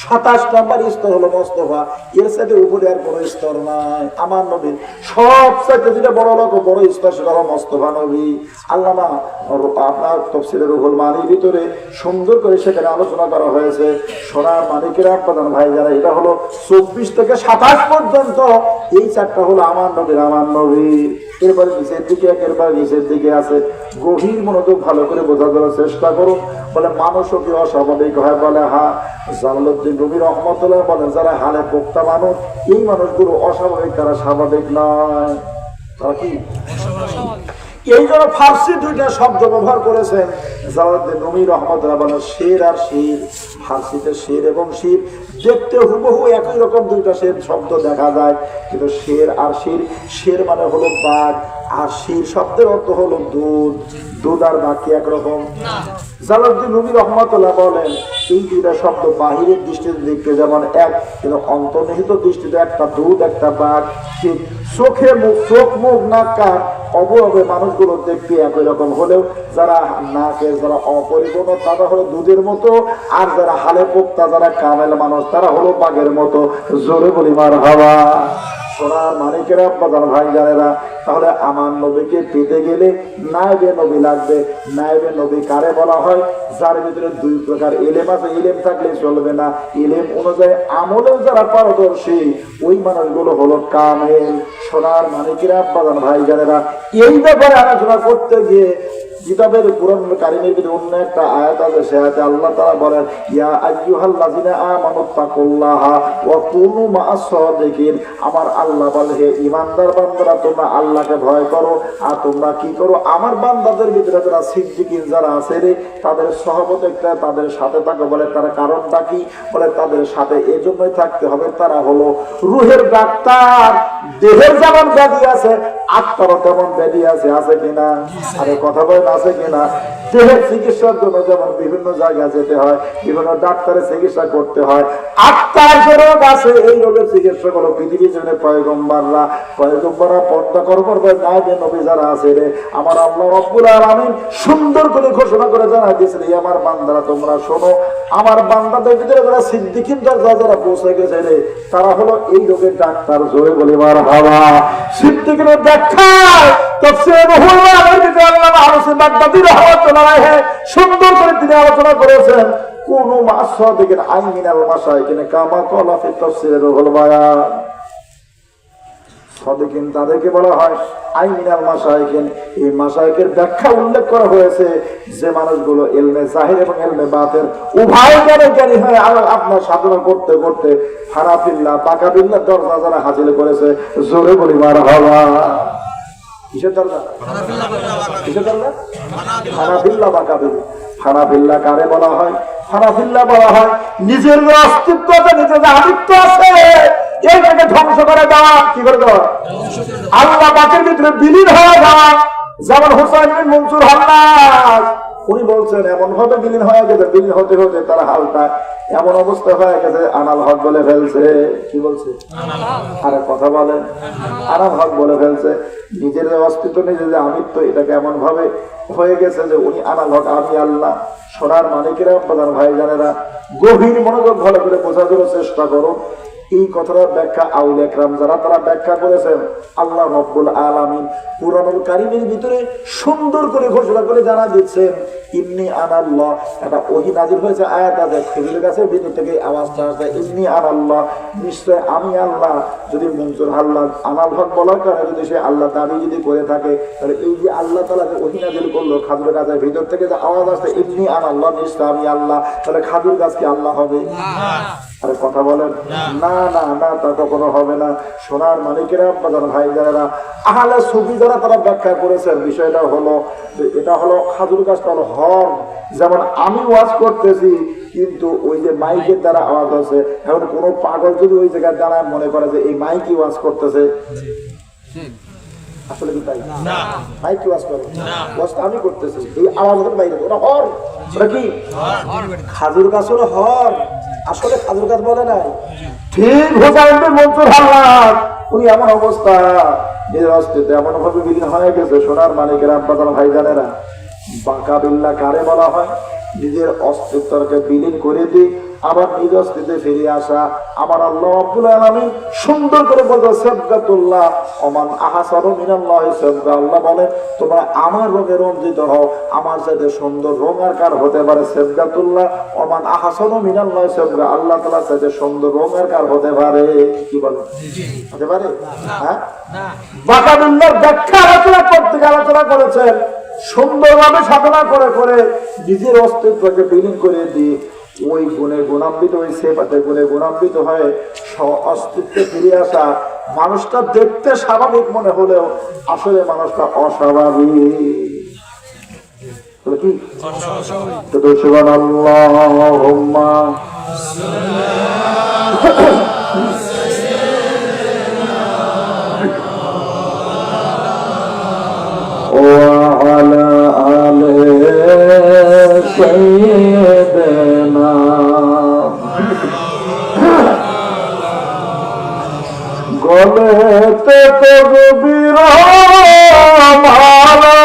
২৭ নম্বর স্তর হলো মোস্তফা। এর সাথে উপরে আর কোনো স্তর নাই। আমার নবীর সবচাইতে যেটা বড় লোক বড় স্তর সেটা হলো মোস্তফা নবী। আল্লামা আপনার তাফসীরে রুহুল মানির ভিতরে সুন্দর করে সেখানে আলোচনা করা হয়েছে। সোনার মানিকের প্রধান ভাই যারা, এটা হলো ২৪ থেকে ২৭ পর্যন্ত এই ৪টা হলো আমার নবীর আমার নবীর। এরপরে নিচের দিকে একেবারে নিচের দিকে আছে। গভীর মনোযোগ ভালো করে বোঝার জন্য চেষ্টা করুন। বলে মানুষও কি অস্বাভাবিক হয়? বলে হ্যাঁ। জালালউদ্দিন রুমি রহমাতুল্লাহ বলেন যারা হালে পোক্তা মানুষ এই মানুষগুলো অস্বাভাবিক, তারা স্বাভাবিক নয়। তারা কি? এই জন্য ফার্সি দুইটা শব্দ ব্যবহার করেছেন জালালউদ্দিন রুমি রহমাতুল্লাহ বলেন শের আর শির। ফার্সিতে শের এবং শির দেখতে হুবহু একই রকম দুইটা শের শব্দ দেখা যায়, কিন্তু শের আর শির, শের মানে হলো বাঘ আর শির শব্দের অর্থ হলো দুধ। দুধ আর বাকি একরকম। জালালউদ্দিন রুমি রহমাতুল্লাহ বলেন এই দুইটা শব্দ বাহিরের দৃষ্টিতে দেখতে যেমন এক, কিন্তু অন্তর্নিহিত দৃষ্টিতে একটা দুধ একটা বাঘ। ঠিক চোখে মুখ, চোখ মুখ নাক কান অবয়বে মানুষগুলো দেখতে একই রকম হলেও যারা নাকের যারা অপরিপূর্ণ তারা হলো দুধের মতো, আর যারা হালে পোক্তা যারা কামেল মানুষ তারা হলো বাঘের মতো। জোরে বলি মারহাবা। সোনার মানিকের আব্বাজান ভাই জানেরা, তাহলে আমার নবীকে পেতে গেলে নায়েবে নবী লাগবে। নায়েবে নবী কারে বলা হয়? যার ভিতরে দুই প্রকার ইলম আছে। ইলম থাকলে চলবে না, ইলম অনুযায়ী আমলেও যারা পারদর্শী ওই মানুষগুলো হলো কামেল। সোনার মানিকের আব্বাজান ভাই জানেরা, এই ব্যাপারে আলোচনা করতে গিয়ে কিতাবের কুরআনুল কারীমের ভিতরে অন্য একটা আয়াত আছে, সে আয়াতে আল্লাহ তাআলা বলেন, ইয়া আইয়ুহাল্লাযিনা আমানুত্তাকুল্লাহা ওয়া কুনু মা'আস সাদিকিন। আমার আল্লাহ বলে, হে ঈমানদার বান্দারা, তোমরা আল্লাহকে ভয় করো আর তোমরা কি করো, আমার বান্দাদের ভিতরে যারা সিদ্দিকিন যারা আছে রে, তাদের সহবত একটা, তাদের সাথে থাকো। বলে তার কারণটা কি? বলে তাদের সাথে এজন্যই থাকতে হবে, তারা হলো রুহের ডাক্তার। দেহের যেমন ব্যাধি আছে, আত্মারও তেমন ব্যাধি আছে, আছে কিনা? আরে কথা বলেন, আছে কিনা? দেহের চিকিৎসার জন্য যেমন বিভিন্ন জায়গায় যেতে হয়, বিভিন্ন ডাক্তারের চিকিৎসা করতে হয়, আত্মার যে রোগ আছে, এই রোগের চিকিৎসা করো পৃথিবীর জন্য পয়গম্বররা পর্দা করবে নায়েবে নবী যারা আছে রে, আমার আল্লাহ রাব্বুল আলামিন সুন্দর করে ঘোষণা করে জানাই দিয়েছেন, এই আমার বান্দারা তোমরা শোনো, আমার বান্দাদের ভিতরে যারা সিদ্দিকিন যারা পৌঁছে গেছে রে, তারা হলো এই রোগের ডাক্তার। জোরে বলি মারহাবা। সিদ্দিকিনের ব্যাখ্যায় তাফসীরে রুহুল মাআনির ভিতরে আল্লামা আরুসি বাগদাদী রাহমাতুল্লাহ আলাইহি সুন্দর করে তিনি আলোচনা করেছেন, কুনু মা'আস সাদিকিন আই মিনাল মাশাইকিন কামা ক্বালা ফি তাফসীরে রুহুল বায়ান। সাদিকিন তাদেরকে বলা হয় আই মিনাল মাশাইকিন। এই মাশাইকের ব্যাখ্যা উল্লেখ করা হয়েছে যে মানুষগুলো ইলমে জাহির এবং ইলমে বাতিন উভয় জ্ঞানী হয়ে আপনার সাধনা করতে করতে হানাফিল্লাহ বাকাবিল্লাহ দরজা যারা হাসিল করেছে। জোরে বলি মারহাবা। কিসের দরজা? কিসের দরজা? হানাফিল্লাহ বাকাবিল্লাহ। হানাফিল্লাহ কারে বলা হয়? হানাফিল্লাহ বলা হয় নিজের অস্তিত্ব আছে, নিজের যে আদিত্য আছে, এইটাকে ধ্বংস করে দেওয়া। কি করে দেওয়া? আল্লাহ পাকের ভিতরে বিলীন হয়ে যাওয়া। যেমন হুসাইন বিন মনসুর হাল্লাজ, উনি বলছেন এমন ভাবে বিলীন হয়ে গেছে, বিলীন হতে হতে তার হালটা এমন অবস্থা হয়ে গেছে, আনাল হক বলে ফেলছে। কি বলছে? আরে কথা বলেন, আনাল হক বলে ফেলছে। নিজের যে অস্তিত্ব, নিজের যে আমিত্ব, এটাকে এমন ভাবে হয়ে গেছে যে উনি আনাল হক, আমি আল্লাহ। সোনার মালিকেরা, প্রধান ভাই জানেরা, গভীর মনোযোগ ভালো করে বোঝার জন্য চেষ্টা করো। এই কথাটার ব্যাখ্যা আউলিয়া কেরাম যারা, তারা ব্যাখ্যা করেছেন। আল্লাহ রাব্বুল আলামিন কুরআনুল কারীমের ভিতরে সুন্দর করে ঘোষণা করে জানা দিচ্ছেন, ইন্নী আনাল্লাহ। একটা ওহী নাযিল হয়েছে, আয়াত আছে, খেজুর গাছের ভিতর থেকে আওয়াজটা আসে, ইন্নী আনাল্লাহ, নিশ্চয় আমি আল্লাহ। যদি মনসুর হাল্লাদ আনাল হক বলার কারণে যদি সে আল্লাহ দাবি যদি করে থাকে, তাহলে এই যে আল্লাহ তাআলা যে ওহী নাযিল করলো, খাজুর গাছের ভিতর থেকে যে আওয়াজ আসছে ইন্নী আনাল্লাহ, নিশ্চয় আমি আল্লাহ, তাহলে খাজুর গাছ কি আল্লাহ হবে? আরে কথা বলেন, না না না, তা কখনো হবে না। সোনার মালিকেরা, বাজার ভাই যারা, আহলে সুফি যারা, তারা ব্যাখ্যা করেছেন বিষয়টা হলো যে এটা হলো খাজুর গাছটা হলো হর্ন। যেমন আমি ওয়াজ করতেছি, কিন্তু ওই যে মাইকের দ্বারা আওয়াজ আছে, এখন কোনো পাগল যদি ওই জায়গায় দাঁড়ায় মনে করে যে এই মাইকই ওয়াজ করতেছে, আসলে কি তাই? মাইক কি ওয়াজ করে? ওয়াজটা আমি করতেছি, এই আওয়াজের বাইরে ওটা হর্ন। ওটা কি? খাজুর গাছ হলো হর্ন, আসলে খাজুর গাছ বলে নাই। ঠিক হুসাইন বিন মনসুর হাল্লাজ, উনি এমন অবস্থা, নিজের অস্তিত্ব এমন ভাবে বিলীন হয়ে গেছে। সোনার মালিকেরা, আব্বাজান ভাইজানেরা, বাকাবিল্লাহ কারে বলা হয়? নিজের অস্তিত্বকে বিলীন করে দিই, আবার নিজ অস্তিত্বে ফিরে আসা। আমার আল্লাহ রাব্বুল আলামিন সুন্দর করে বলতে, সাবগাতুল্লাহ ওমান আহসানু মিনাল্লাহি সাবগা। আল্লাহ বলেন, তোমরা আমার রঙে রঞ্জিত হও, আমার চাইতে সুন্দর রং আর কার হতে পারে? সাবগাতুল্লাহ ওমান আহসানু মিনাল্লাহি সাবগা। আল্লাহ তাআলা চাইতে সুন্দর রং আর কার হতে পারে? কি বলেন? হতে পারে? হ্যাঁ, বাকাবিল্লাহর ব্যাখ্যা আলোচনা করতে আলোচনা করেছেন, সুন্দরভাবে সাধনা করে করে নিজের অস্তিত্বকে বিলীন করে দিয়ে ওই গুণে গুণান্বিত, ওই সেবাতে গুণে গুণান্বিত হয়ে অস্তিত্বে ফিরে আসা। মানুষটা দেখতে স্বাভাবিক মনে হলেও আসলে মানুষটা অস্বাভাবিক। কি? সুবহানাল্লাহুম্মা وعلى آل سيدنا গলেতে তকবীর মালা,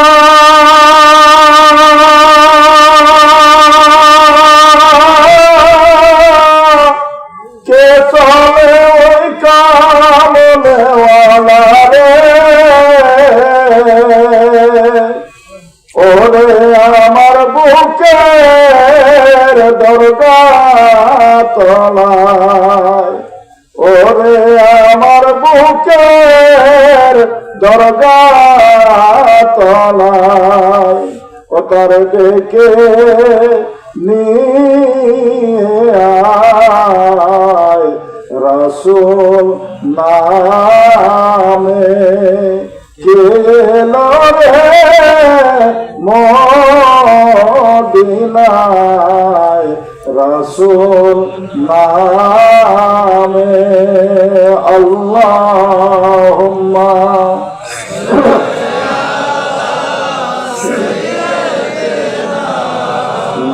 কে চলে ওই কামনেওয়ালা রে, ওরে আমার বুকের দরগা তলায়, ওরে আমার বুকের দরগা তলায়, ও তার ডেকে নিয়ে আয় রাসূল নামে গেল রে মদিনায় রাসূল নামে আল্লাহুম্মা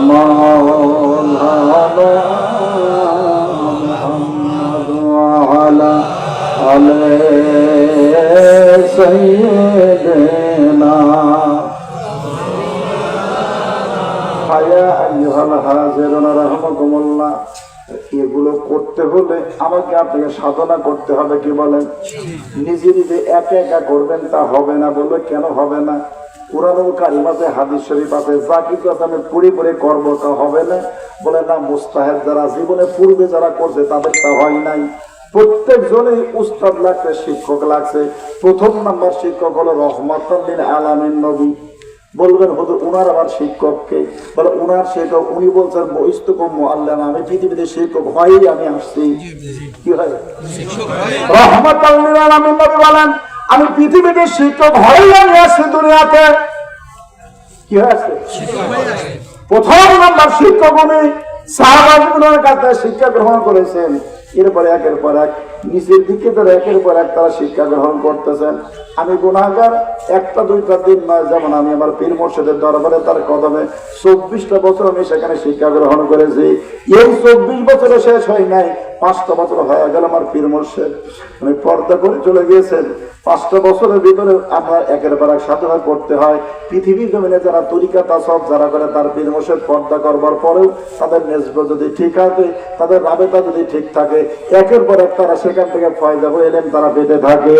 মাওলানা মুহাম্মদ ওয়া আলা আলি সাইয়্যিদিনা হায়া আইয়ুহাল হাজিরুন রাহমাকুমুল্লাহ। এগুলো করতে হলে আমাকে আপনাকে সাধনা করতে হবে, কি বলেন? নিজে নিজে একা একা করবেন তা হবে না। বলবে কেন হবে না? কুরআনুল কারীমে হাদিস শরীফ আছে, যা কিছু আছে আমি পুরি পুরি করবো তা হবে না। বলে না, মুস্তাহিদ যারা জীবনে পূর্বে যারা করছে তাদের তা হয় নাই। প্রত্যেক জনেই উস্তাদ লাগছে, শিক্ষক লাগছে। প্রথম নাম্বার শিক্ষক হলো রহমাতুল লিল আলামিন নবী। বলবেন হুজুর উনার আবার শিক্ষককে? বলে উনার শিক্ষক উনি বলছেন বইস্তুকুম মুআল্লিম, আমি পৃথিবীতে শিক্ষক হয়েই আমি আসছি। কি হয়? রহমাতুল লিল আলামিন নবী বলেন আমি পৃথিবীতে শিক্ষক হয়েই আমি আসছি দুনিয়াতে। কি হয়েছে? প্রথম নাম্বার শিক্ষক উনি সাহাবাদের কাছে শিক্ষা গ্রহণ করেছেন। এরপরে একের পর এক নিচের দিকে তারা একের পর এক তারা শিক্ষা গ্রহণ করতেছেন। আমি গুনাহগার, একটা দুইটা দিন নয়, যেমন আমি আমার পীর মুর্শিদের দরবারে তার কদমে 24টা বছর আমি সেখানে শিক্ষা গ্রহণ করেছি। এই 24 বছরে শেষ হয় নাই, 5টা বছর হয়ে গেল আমার পীর মুর্শিদ আমি পর্দা করে চলে গিয়েছেন। 5টা বছরের ভিতরে আমরা একের পর এক সাধনা করতে হয়। পৃথিবীর জমিনে যারা তরিকা তাসাউফ যারা করে তার পীর মুর্শিদ পর্দা করবার পরেও তাদের নেসব যদি ঠিক আছে, তাদের রাবেতা যদি ঠিক থাকে, একের পর এক তারা সেখান থেকে ফয়দা এলেন তারা পেতে থাকে।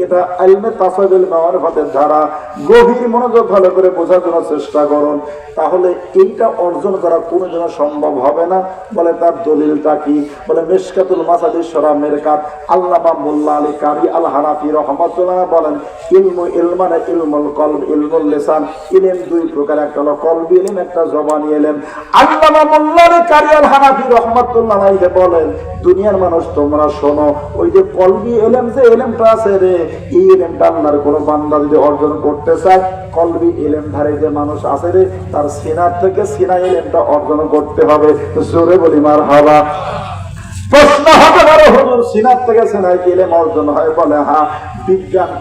এটা ইলমে তাসাউফুল মারিফাতের ধারা। গভীর মনোযোগ ভালো করে বোঝার জন্য চেষ্টা করুন, তাহলে এইটা অর্জন করা কোনোদিনও সম্ভব হবে না। বলে তার দলিলটা কি? বলে মিশকাতুল মাসাদিস শরহ মিরকাত আল্লামা মোল্লা আলী কারি আল হানাফি রাহমাতুল্লাহ বলেন ইলমু ইলমানে ইলমুল কলব ইলমুল লিসান। ইলম দুই প্রকার, একটা হলো কলবি ইলম, একটা জবানি ইলম। আল্লামা মোল্লা আলী কারি আল হানাফি রাহমাতুল্লাহ আলাইহি বলেন দুনিয়ার মানুষ তোমরা শোনো, ওই যে কলবি ইলম যে ইলমটা আছে রে, এই ইলমটা আল্লাহর কোনো বান্দা যদি অর্জন করতে চায়, কলবি ইলমধারী যে মানুষ আছে রে, তার সিনার থেকে সিনা ইলমটা অর্জন করতে হবে। জোরে বলি মারহাবা। প্রশ্ন হতে পারে হুজুর সিনার থেকে সিনায় কি ইলম অর্জন হয়? বলে হ্যাঁ, বিজ্ঞান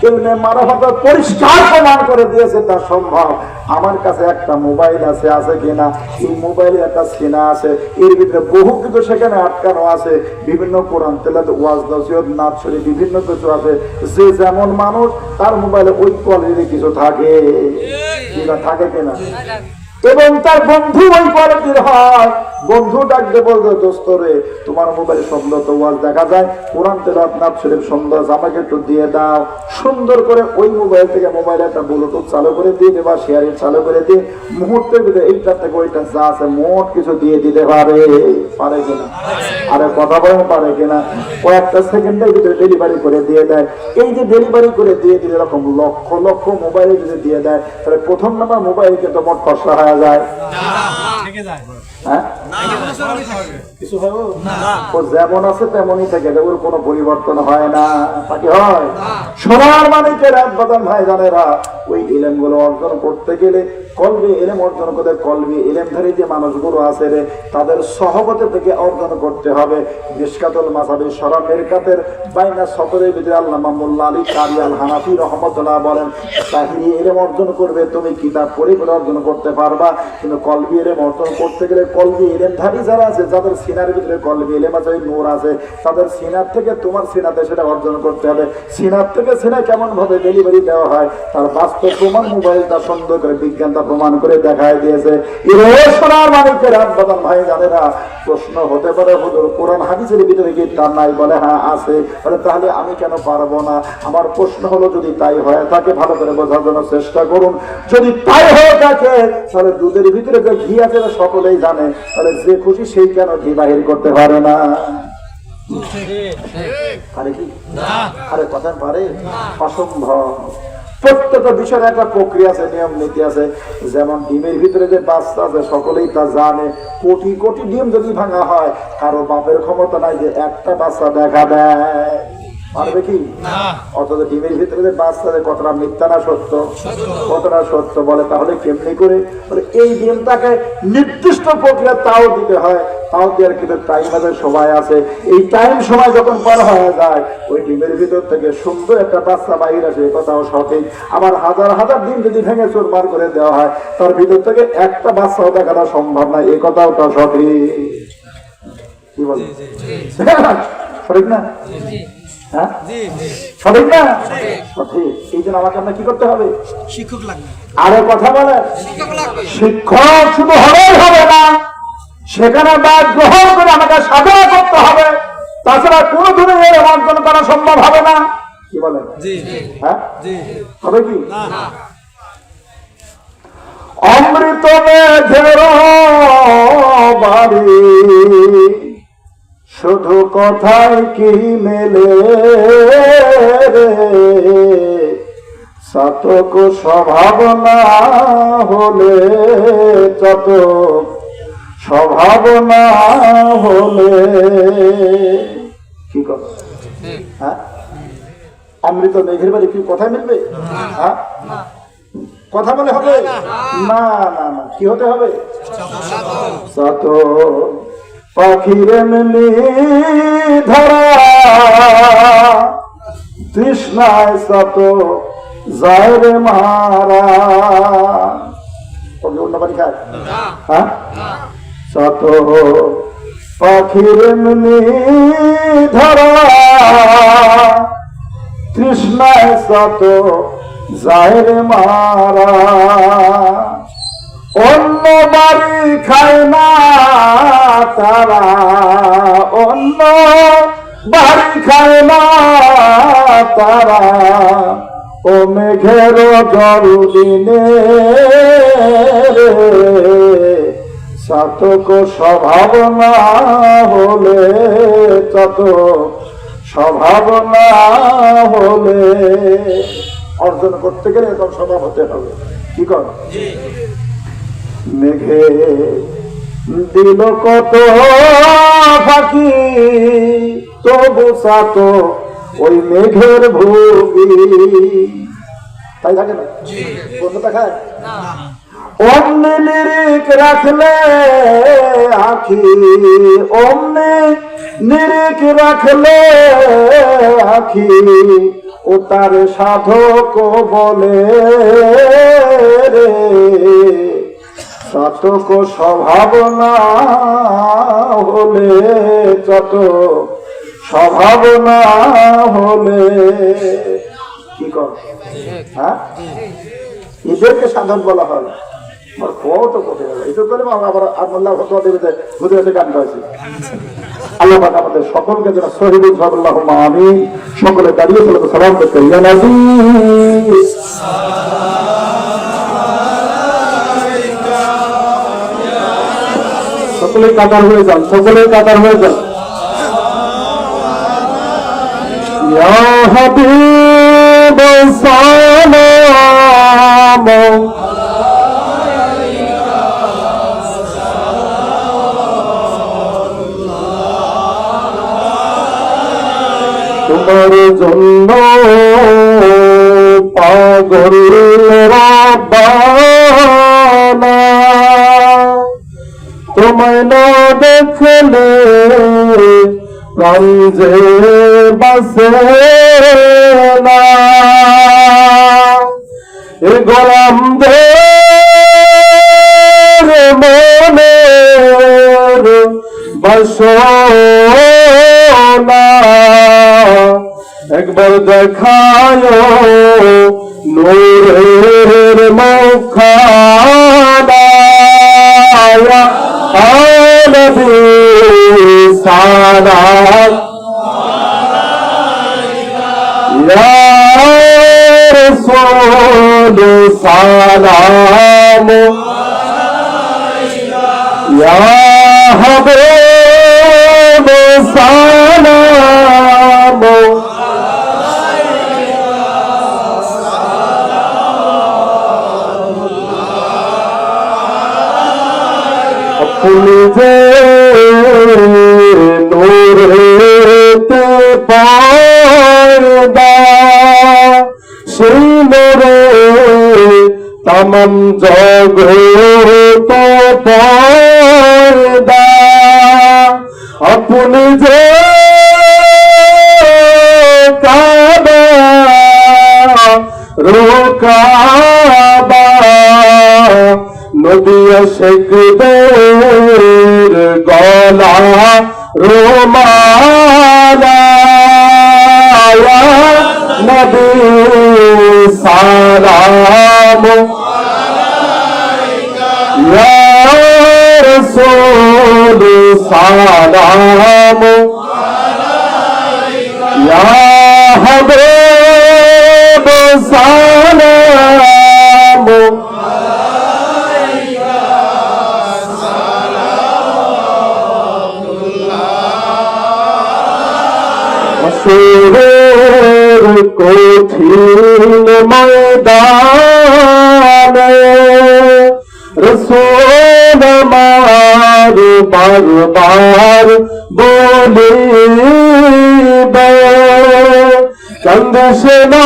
ইলমে মারফাত পরিষ্কার প্রমাণ করে দিয়েছে তা সম্ভব। আমার কাছে একটা মোবাইল আছে, আছে কিনা? এই মোবাইলে একটা সিনা আছে, এর ভিতরে বহু কিছু সেখানে আটকানো আছে, বিভিন্ন কোরআন তেলাওয়াত, ওয়াজ নসিহত, নাত শরীফ, বিভিন্ন কিছু আছে। যে যেমন মানুষ তার মোবাইলে ওই কোয়ালিটির কিছু থাকে, কিনা থাকে কিনা? এবং তার বন্ধু ওই কোয়ালিটির হয়। বন্ধু ডাকতে বলতো দোস্ত রে, তোমার মোবাইলে সুন্দর তো ওয়াজ দেখা যায়, কোরআন তেলাওয়াত, নাত শরীফ সুন্দর, আমাকে একটু দিয়ে দাও। সুন্দর করে ওই মোবাইল থেকে মোবাইলে একটা ব্লুটুথ চালু করে দিয়ে বা শেয়ারিং চালু করে দিয়ে মুহূর্তের ভিতরে এইটা থেকে ওইটা যা আছে মোট কিছু দিয়ে দিতে পারে। পারে কিনা? আরে কথা বলেন পারে কিনা? কয়েকটা সেকেন্ডের ভিতরে ডেলিভারি করে দিয়ে দেয়। এই যে ডেলিভারি করে দিয়ে দিলে এরকম লক্ষ লক্ষ মোবাইলে যদি দিয়ে দেয়, তাহলে প্রথম নাম্বার মোবাইলকে তো মোট খসড়া হয়ে যায়। কিছু হয় ও যেমন আছে তেমনই থেকে, ওর কোনো পরিবর্তন হয় না। তাকে হয় সোনার মানিকের আব্বাদান ভাই জানেরা, ওই ইলম গুলো অর্জন করতে গেলে কলবি ইলম অর্জন করতে কলবি ইলমধারী যে মানুষগুলো আছে রে, তাদের সহবতে থেকে অর্জন করতে হবে। মিশকাতুল মাসাদিস শরহ মিরকাতের বাইনা সতরের ভিতরে আল্লামা মোল্লা আলী কারি আল হানাফি রাহমাতুল্লাহ বলেন তাহিরি ইলম অর্জন করবে তুমি কিতাব পড়ে পড়ে অর্জন করতে পারবা, কিন্তু কলবি ইলম অর্জন করতে গেলে কলবি ইলমধারী যারা আছে, যাদের সিনার ভিতরে কলবি ইলম আছে, নূর আছে, তাদের সিনার থেকে তোমার সিনাতে সেটা অর্জন করতে হবে। সিনার থেকে সিনা কেমন ভাবে ডেলিভারি দেওয়া হয় তার বাস্তব প্রমাণ মোবাইলটা সুন্দর করে বিজ্ঞানটা প্রমাণ করে দেখায় দিয়েছে। সোনার মানিকের আব্বাদান ভাই জানেরা, প্রশ্ন হতে পারে হুজুর কোরআন হাদিসের ভিতরে কি তার নাই? বলে হ্যাঁ আছে। বলে তাহলে আমি কেন পারবো না? আমার প্রশ্ন হলো যদি তাই হয়ে থাকে ভালো করে বোঝার জন্য চেষ্টা করুন। যদি তাই হয়ে থাকে তাহলে দুধের ভিতরে যে ঘি আছে সকলেই জানে, তাহলে যে খুশি সেই কেন ঘি বাহির করতে পারে না? আরে কি আরে কথা পারে? অসম্ভব। প্রত্যেকটা বিষয়ের একটা প্রক্রিয়া আছে, নিয়ম নীতি আছে। যেমন ডিমের ভিতরে যে বাচ্চা আছে সকলেই তা জানে। কোটি কোটি ডিম যদি ভাঙা হয়, কারো বাপের ক্ষমতা নাই যে একটা বাচ্চা দেখা দেয়, পারবে কি? অথচ ডিমের ভিতরে যে বাচ্চা আছে কতটা মিথ্যা না সত্য, কতটা সত্য বলে। তাহলে কেমনি করে বলে এই ডিমটাকে নির্দিষ্ট প্রক্রিয়া তাও দিতে হয়, তাও দেওয়ার কিন্তু টাইম আছে, সময় আছে। এই টাইম সময় যখন পার হয়ে যায়, ওই ডিমের ভিতর থেকে সুন্দর একটা বাচ্চা বাইর আসে, কথাও সঠিক। আবার হাজার হাজার ডিম যদি ভেঙে চুরমার করে দেওয়া হয়, তার ভিতর থেকে একটা বাচ্চাও দেখানো সম্ভব নয়, এই কথাও তো সঠিক। কি বল সঠিক না? হ্যাঁ সঠিক না? সঠিক। এই জন্য আমাকে আমরা কি করতে হবে? শিক্ষক লাগবে। আরো কথা বলে শিক্ষক শুধু হলেই হবে না, সেখানে বাদ গ্রহণ করে আমাকে সাধনা করতে হবে, তাছাড়া কোনো দিনে এর অর্জন করা সম্ভব হবে না। কি বলেন? হ্যাঁ হবে কি? অমৃত মেঘের বাড়ি শুধু কথায় কি মেলে শতক স্বভাব না হলে, যত স্বভাব না হলে কি কথা? হ্যাঁ অমৃত মেঘের বাড়ি কি কথায় মিলবে? হ্যাঁ কথা বলে হবে না? না না না, কি হতে হবে? শত পাখির এমনি ধরা তৃষ্ণায় শত যায় রে মারা। অন্য বাড়ি খায়? হ্যাঁ শত পাখির এমনি ধরা তৃষ্ণায় শত যায় রে মারা। অন্য বাড়ি খায় না তারা, অন্য বাড়ি খায় না তারা, ও মেঘের জল দিনে শতক স্বভাব না হলে, তত স্বভাব না হলে। অর্জন করতে গেলে এরকম স্বভাব হতে হবে। কি কর? মেঘে দিল কত ফাঁকি, তবু সাত ওই মেঘের ভোগী। তাই থাকে না? বন্ধুটা খায়? অমনি নিরিখ রাখলে আখি, অমনি নিরিখ রাখলে আখি, ও তার সাধক বলে রে শতক স্বভাব না হলে, যত স্বভাব না হলে। কি কর? হ্যাঁ এদেরকে সাধন বলা হয়। আমার খোয়াও তো কোথায় গেল? এটা করে আবার আল্লাহ ফতোয়া দেবে যে ঘুরে এসে গান গাইছে। আল্লাহ পাক আমাদের সকলকে যেন শহীদ আল্লাহুম্মা আমিন। সকলে দাঁড়িয়ে সালাম করতে ইয়া নবী সকলে কাতার হয়ে যান, সকলে কাতার হয়ে যান। ইয়া হাবিব সালাম তোমার জন্য পাগল রাব্বানা, তোমায় না দেখলে প্রাণ যে বাসে না। এ গোলামদের মনের বাসনা একবার দেখায় নূরের মুখখানা। নবী সালাম ইয়া রাসূল সালাম ইয়া হাবিব সালাম আপনি যে নূরেতে পয়দা, সেই নূরে তামাম জগত পয়দা। আপনি যে কাবা রোকাবা, নদিয়া শেখদের গলা রোমালা, নবী সালাম ইয়া রাসূল সালাম ইয়া হাবিব সালাম সুরের কঠিন ময়দানে রসূল আমার বারবার বলিবে, কান্দিসে না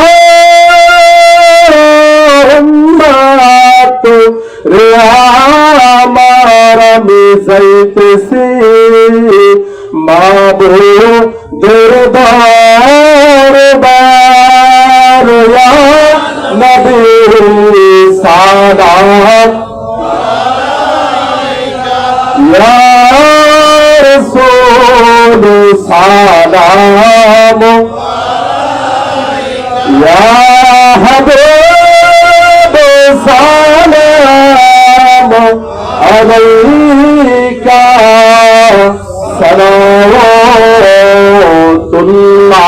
উম্মত রে আমার, আমি যাইতেছি মাবুদের দরবার, ইয়া নবী সালাম ইয়া রাসূল সালাম ইয়া হাবিব সালাম আলাইকা সালাওয়াতুল্লাহ।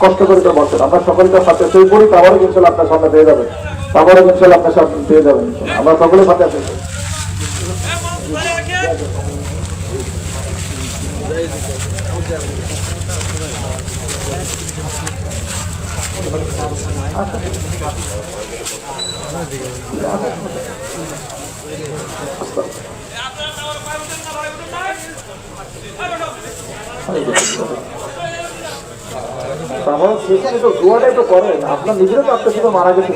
কষ্ট করে তো বসেন, আমরা সকলকে সাথে সই করি, তারপরে ইনশাআল্লাহ আপনার সামনে পেয়ে যাবেন, তারপরে ইনশাআল্লাহ আপনার সামনে পেয়ে যাবেন, আমরা সকলে সাথে আছি। তাহলে সেখানে তো দোয়াটাই তো করেন, আপনার নিজেরও তো আপনার সাথে মারা গেছে।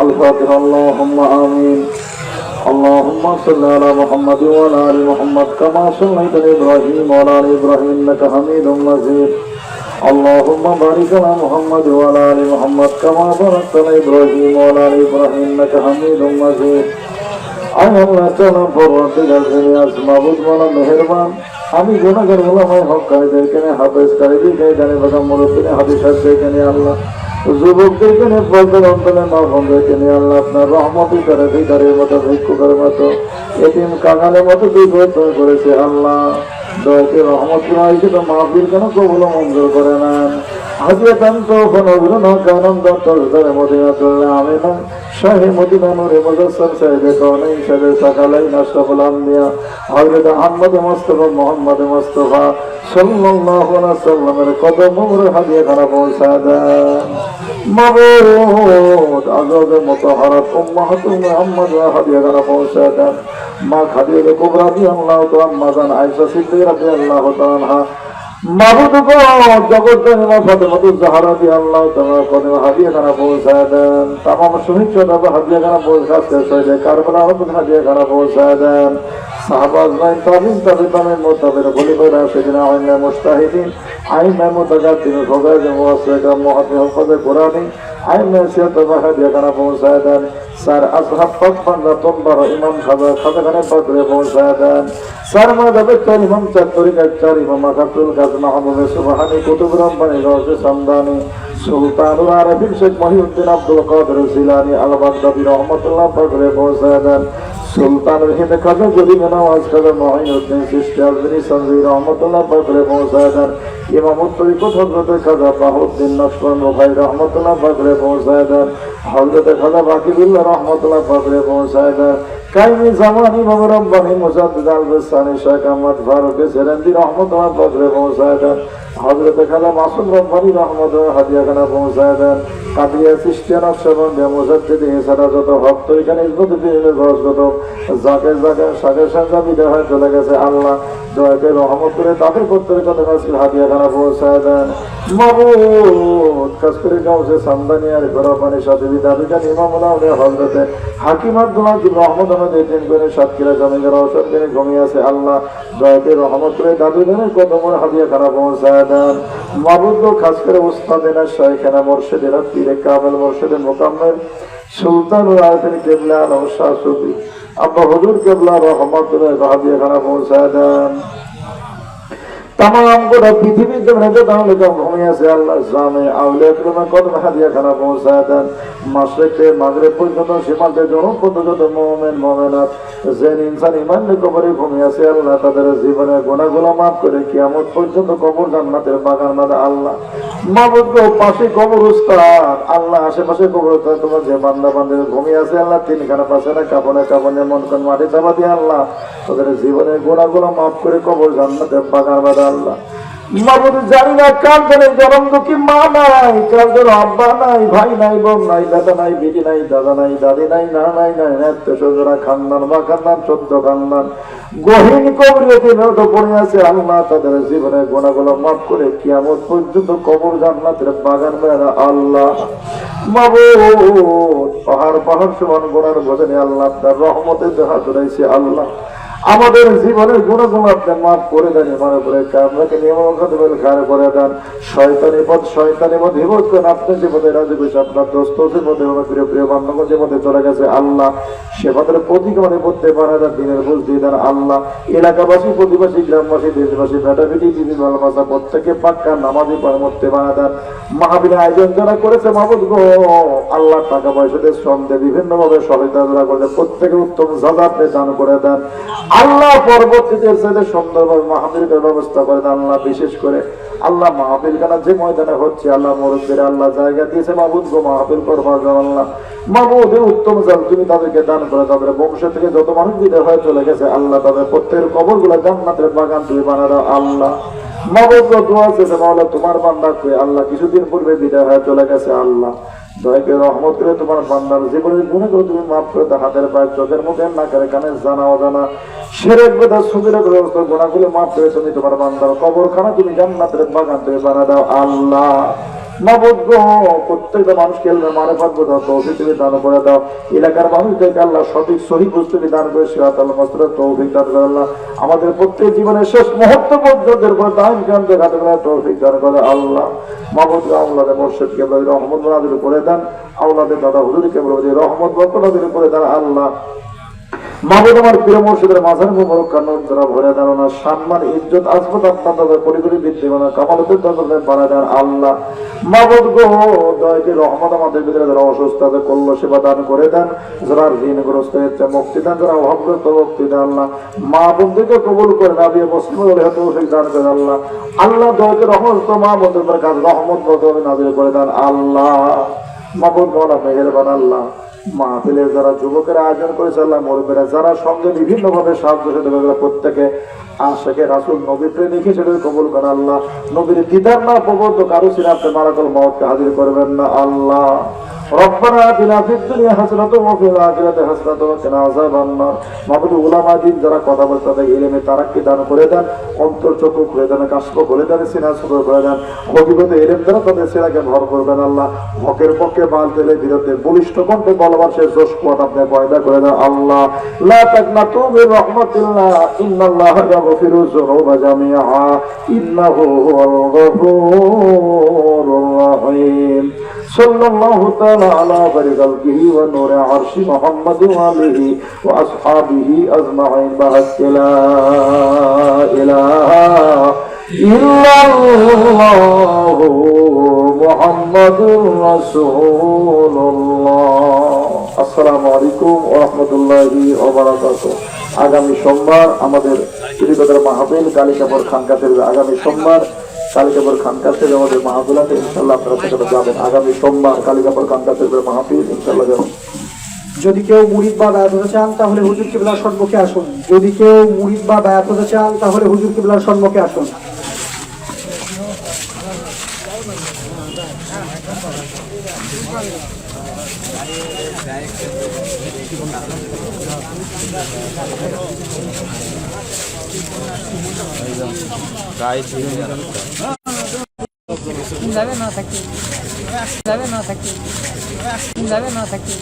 الفاتحة اللهم آمين اللهم صل على محمد وعلى آل محمد كما صليت على إبراهيم وعلى آل إبراهيم إنك حميد مجيد اللهم بارك على محمد وعلى آل محمد كما باركت على إبراهيم وعلى آل إبراهيم إنك حميد مجيد আল্লাহ তাআলা পরওয়ারদিগার জিনিস মাবুদ মাওলা মেহেরবান, আমি গুনাহগার ওলামায়ে হক কারীদেরকে হাফেজ কারীদেরকে জানে বাবা মুরব্বিনে হাদিস সাহেবদেরকে নিয়ে আল্লাহ, যুবকদেরকে নিয়ে বলদের অন্তরে মা বোনদেরকে নিয়ে আল্লাহ আপনার রহমতি করে ভিকারের মতো ভিক্ষুকের মতো এতিম কাঙালের মতো বিপর্যয় করেছে আল্লাহ, দয়াকে রহমত নয়কে তো মাহফিল কেন কবুল মঞ্জুর করে নেন। হাজিয়াতান তৌফান অগ্রনা কানম দত্তরে মদিনা চললে আমি না শাহে মদিনা নূরে মুজাসসাম সাহেবে কওনাইন সাহেবে সাকালাইন আশরাফুল আম্বিয়া হযরত আহমদ মুস্তাফা মুহাম্মদ মুস্তাফা সাল্লাল্লাহু আলাইহি ওয়াসাল্লামের কদম মোবারক হাদিয়া করা পৌঁছা দেন। মাবুদ আযবে মুতাহহারাত উম্মাহাতুল মুহাম্মদ হাদিয়া করা পৌঁছা দেন। মা খাদিজা কুবরা রাদিয়াল্লাহু তাআলা আম্মা জান আয়েশা সিদ্দিকা রাদিয়াল্লাহু তাআলা মাবুদ গো জগতের ফাতেমাতু জাহরা রাদিয়াল্লাহু তাআলা কদম হাদিয়া করা পৌঁছা দেন। तमाम শহীদ শোহাদা হাদিয়া করা পৌঁছা দেন। শহীদ কারবালা হাদিয়া করা পৌঁছা দেন। সাহাবা আজমাইন তাবিন তাবিনের মোতাবেক খলিফা রাশিদিন আইমা মুস্তাহিদিন আইমা মুতাকাদ্দিম ফগাজ মুওয়াসসিকা মুহাদ্দিস হফাজে কুরআনি আইমা সিয়াতা হাদিয়া করা পৌঁছা দেন। স্যার আসহাব ফাতফান রাতম্বার ইমাম খাজাখানে পাদরে পৌঁছা দেন। স্যার মাদাবে চার ইমাম চার তরিকা চার ইমাম মাকাতুল গাজ মাহমুদ সুবহানি কুতুব রব্বানি রওজে সামদানি সুলতানুল আরবিন শেখ মহিউদ্দিন আব্দুল কাদের জিলানী আল বাগদাদি রহমাতুল্লাহ পাকরে পৌঁছায় দেন। সুলতানুল হিন্দ খাজা গরিব নওয়াজ খাজা মহিউদ্দিন চিশতি আজমিরি সঞ্জয় রহমাতুল্লাহ পাকরে পৌঁছায় দেন। ইমামুত তরিকত হযরত খাজা বাহাউদ্দিন নকশবন্দ ভাই রহমাতুল্লাহ পাকরে পৌঁছায় দেন। হযরত খাজা বাকিবুল্লাহ রহমাতুল্লাহ পাকরে পৌঁছায় দেন। কাইমি জামানি ইমাম রব্বানি মুজাদ্দিদ আল-বিসানি শেখ আহমদ ফারুক সেরেন্দি রহমাতুল্লাহ পাকরে পৌঁছায় দেন। হযরত খাজা মাসুদ রব্বানি রহমাতুল্লাহ হাদিয়াখানা পৌঁছায় দেন। কাদিয়া চিশতিয়া নকশবন্দিয়া মুজাদ্দিদ এছাড়া যত ভক্ত এখানে ইজমতুদ্দিনের বরকত যাকে যাকে সাগর সাজা বিদায় হয়ে চলে গেছে আল্লাহ দয়া করে রহমত করে তাদের প্রত্যেকের কথা আজকে হাদিয়াখানা পৌঁছায় দেন। মাবুদ খাস করে গাউসে সামদানিয়ার গোরাপানির সাথে বিদাবিকান ইমামুল আউলিয়া হযরত হাকিম আব্দুল্লাহ রহমত আহমদ এতিম করে সাতক্ষীরা জমিদার ঔষধ কিনে ঘুমিয়ে আছে আল্লাহ দয়া করে রহমত করে দাদুদের কদমের হাদিয়াখানা পৌঁছায় দেন। মাবুদ খাস করে উস্তাদেনা শাইখানা মুর্শিদেরা পীরে কামেল মুর্শিদে মোকাম্মেল সুলতানুল আরবিন কিবলা আলম শাহ সুফি আব্বা হুজুর কিবলা রহমতুল্লাহ হাদিয়াখানা পৌঁছায় দেন। तमाम गोटा पृथ्वी जमीन তাহলে কেউ ঘুমিয়ে আছে আল্লাহ জামে আউলিয়া কিরামের কদমে হাদিয়াখানা পৌঁছায় দেন। মাশরিক থেকে মাগরিব পর্যন্ত সীমান্তে জনপদ যত মুমিন মুমিনাত যে ইনসান ঈমান নিয়ে কবরে ঘুমিয়ে আছে আল্লাহ তাদের জীবনের গুনাহগুলো মাফ করে কিয়ামত পর্যন্ত কবর জান্নাতের বাগান বাঁধা আল্লাহ। মাবুদ গো পাশে কবরস্থান আল্লাহ আশেপাশে কবরস্থান তোমার যে বান্দা বান্দা ঘুমিয়ে আছে আল্লাহ তিনখানা পাশে না কাপড়ে কাপড়ে মন কোন মাটি চাপা দিয়ে আল্লাহ তাদের জীবনের গুনাহগুলো মাফ করে কবর জান্নাতের বাগান বাঁধা আল্লাহ। মাবুদ জানি না কার জন্য জনম দুঃখী মা নাই, কার জন্য আব্বা নাই, ভাই নাই, বোন নাই, দাদা নাই, বেটি নাই, দাদা নাই, দাদি নাই, না নাই নাই আত্মীয় স্বজনরা খানদান বা খানদান 14 খানদান গহীন কবরিতে নিহত পড়ে আছে আল্লাহ তাদের জীবনের গুনাহগুলো মাফ করে কিয়ামত পর্যন্ত কবর জান্নাতের বাগান বাঁধা আল্লাহ। মাবুদ পাহাড় পাহাড় সমান গুনার বোঝে আল্লাহ তার রহমতের দেখা চড়াইছে আল্লাহ আমাদের জীবনের গুণগুলো আপনি মাফ করে দেন। মনে করে কামরাকে নিয়মখাতবেল খার করে দেন। শয়তানি পথ হিবত করেন আপনি যে পথে রাজি করেছে আপনার দোস্তদের মধ্যে প্রিয় প্রিয় বান্ধব যে পথে চলে গেছে আল্লাহ সে পথের প্রতীক মানে পড়তে পারে দেন। দিনের বুঝ দিয়ে দেন আল্লাহ। এলাকাবাসী প্রতিবাসী গ্রামবাসী দেশবাসী বেটাবেটি দিদি ভালোবাসা প্রত্যেকে পাক্কা নামাজি পরমত্তে বানা দেন। মাহফিলের আয়োজন যারা করেছে মাহবুদ গো আল্লাহ টাকা পয়সা দিয়ে শ্রম দিয়ে বিভিন্ন ভাবে সহায়তা যারা করে প্রত্যেকে উত্তম জাজাতে দান করে দেন আল্লাহ। পরবর্তীতে সুন্দরভাবে মাহফিলের ব্যবস্থা করে দেন আল্লাহ। বিশেষ করে আল্লাহ মাহফিল খানা যে ময়দানে হচ্ছে আল্লাহ মুরব্বীর আল্লাহ জায়গা দিয়েছে মাহবুদ গো মাহফিল করবার আল্লাহ মাহবুদ উত্তম জাল তুমি তাদেরকে দান করে তাদের বংশ থেকে যত মানুষ বিদায় হয়ে চলে গেছে আল্লাহ তাদের প্রত্যেকের কবর গুলা জান্নাতের বাগান তুমি বানা দাও আল্লাহ। মাহবুদ গো দোয়া চেয়েছে মাওলা তোমার বান্দা করে আল্লাহ কিছুদিন পূর্বে বিদায় হয়ে চলে গেছে আল্লাহ দয়া করে রহমত করে তোমার বান্দার জীবনের গুনাহগুলো তুমি মাফ করে দাও। হাতের পায়ের চোখের মুখে নাকের কানে জানা অজানা শিরক বেদাত সুবিরা গ্রস্ত গুনাহগুলো মাফ করে তুমি তোমার বান্দার কবরখানা তুমি জান্নাতের বাগান তুমি বানা দাও আল্লাহ। মাহবুদ গো প্রত্যেকটা মানুষকে মারিফত বোঝা তৌফিক তুমি দান করে দাও। এলাকার মানুষদেরকে আল্লাহ সঠিক সহি বুঝ তুমি দান করে সিরাতাল মুস্তাকিম তৌফিক দান করে আল্লাহ। আমাদের প্রত্যেক জীবনের শেষ মুহূর্ত পর্যন্ত দান কান্দে ঘাটে তৌফিক দান করে আল্লাহ। মাহবুদ গো আওলাদে মুর্শিদকে রহমত নাযিল করে দেন। আওলাদে দাদা হুজুরকে রহমত বরকত নাযিল করে দেন আল্লাহ। মাহবুদ আমার প্রিয় মুর্শিদের মাঝার মুবারক কান্নার দ্বারা ভরে দেন না সম্মান ইজ্জত আজমত আপনাদের পরিকরি বৃদ্ধি বানা কামালতের দরজা বাড়া দেন আল্লাহ। মাহবুদ গো দয়া করে রহমত আমাদের ভিতরে যারা অসুস্থ তাদের কল্যাণ সেবা দান করে দেন। যারা ঋণগ্রস্ত হচ্ছে মুক্তি দেন, যারা অভাবগ্রস্ত মুক্তি দেন আল্লাহ। মা বন্ধুকে কবুল করে না দিয়ে মুসলিম হলে তৌফিক দান করে আল্লাহ। আল্লাহ দয়া করে রহমত মা বন্ধুদের কাছে রহমত বরকত নাযিল করে দেন আল্লাহ। মাহবুদ মওলা মেহেরবান আল্লাহ। মাহফিলের যারা যুবকের আয়োজন করেছে আল্লাহ মুরব্বীরা যারা সঙ্গে বিভিন্ন ভাবে সাহায্য সহযোগিতা প্রত্যেকে আশিকে রাসূল নবী প্রেমিক হিসেবে কবুল করেন আল্লাহ। নবীর দিদার না পর্যন্ত কারো সিনাতে মারাকল মওতকে হাজির করবেন না আল্লাহ। রব্বানা আতিনা ফিদ দুনিয়া হাসানাতাও ওয়া ফিল আখিরাতি হাসানাতাও ওয়া কিনা আযাবান নার। মাহবুব উলামা দিন যারা কথা বলতে তাদের ইলমে তারাক্কি দান করে দেন, অন্তর চক্ষু খুলে দেন, কাশফ করে দেন, সিনা সুদর করে দেন। হকিকতে ইলম দ্বারা তাদের সিনাকে ভর করবেন আল্লাহ। হকের পক্ষে বাতিলের বিরুদ্ধে বলিষ্ঠ কণ্ঠে বলবার শেষ জোশ কুয়াত আপনি পয়দা করে দেন আল্লাহ। লা তাকনাতু মির রাহমাতিল্লাহ ইন্নাল্লাহা ইয়াগফিরু যুনুবা জামিআ ইন্নাহু হুয়াল গফুরুর রাহিম। সাল্লাল্লাহু তাআলা আলা বারিকাতিহি ওয়া নূরি আরশি মুহাম্মাদ ওয়া আলিহি ওয়া আসহাবিহি আজমাইন। বারাক লা ইলাহা ইল্লাল্লাহু মুহাম্মাদুর রাসূলুল্লাহ। আসসালামু আলাইকুম ওয়া রাহমাতুল্লাহি ওয়া বারাকাতুহু। আগামী সোমবার আমাদের পীরবাজার মাহফিল কালিকাপুর খানকাতের, আগামী সোমবার কালিকাপুর খানকাতের আমাদের মাহফিল আছে, ইনশাআল্লাহ আপনারা সেখানে যাবেন। আগামী সোমবার কালিকাপুর খানকাতের মাহফিল ইনশাআল্লাহ যাবেন। যদি কেউ মুরিদ বা বায়াত হতে চান তাহলে হুজুর কিবলার সম্মুখে আসুন। যদি কেউ মুরিদ বা বায়াত হতে চান তাহলে হুজুর কিবলার সম্মুখে আসুন। যাবে না থাকি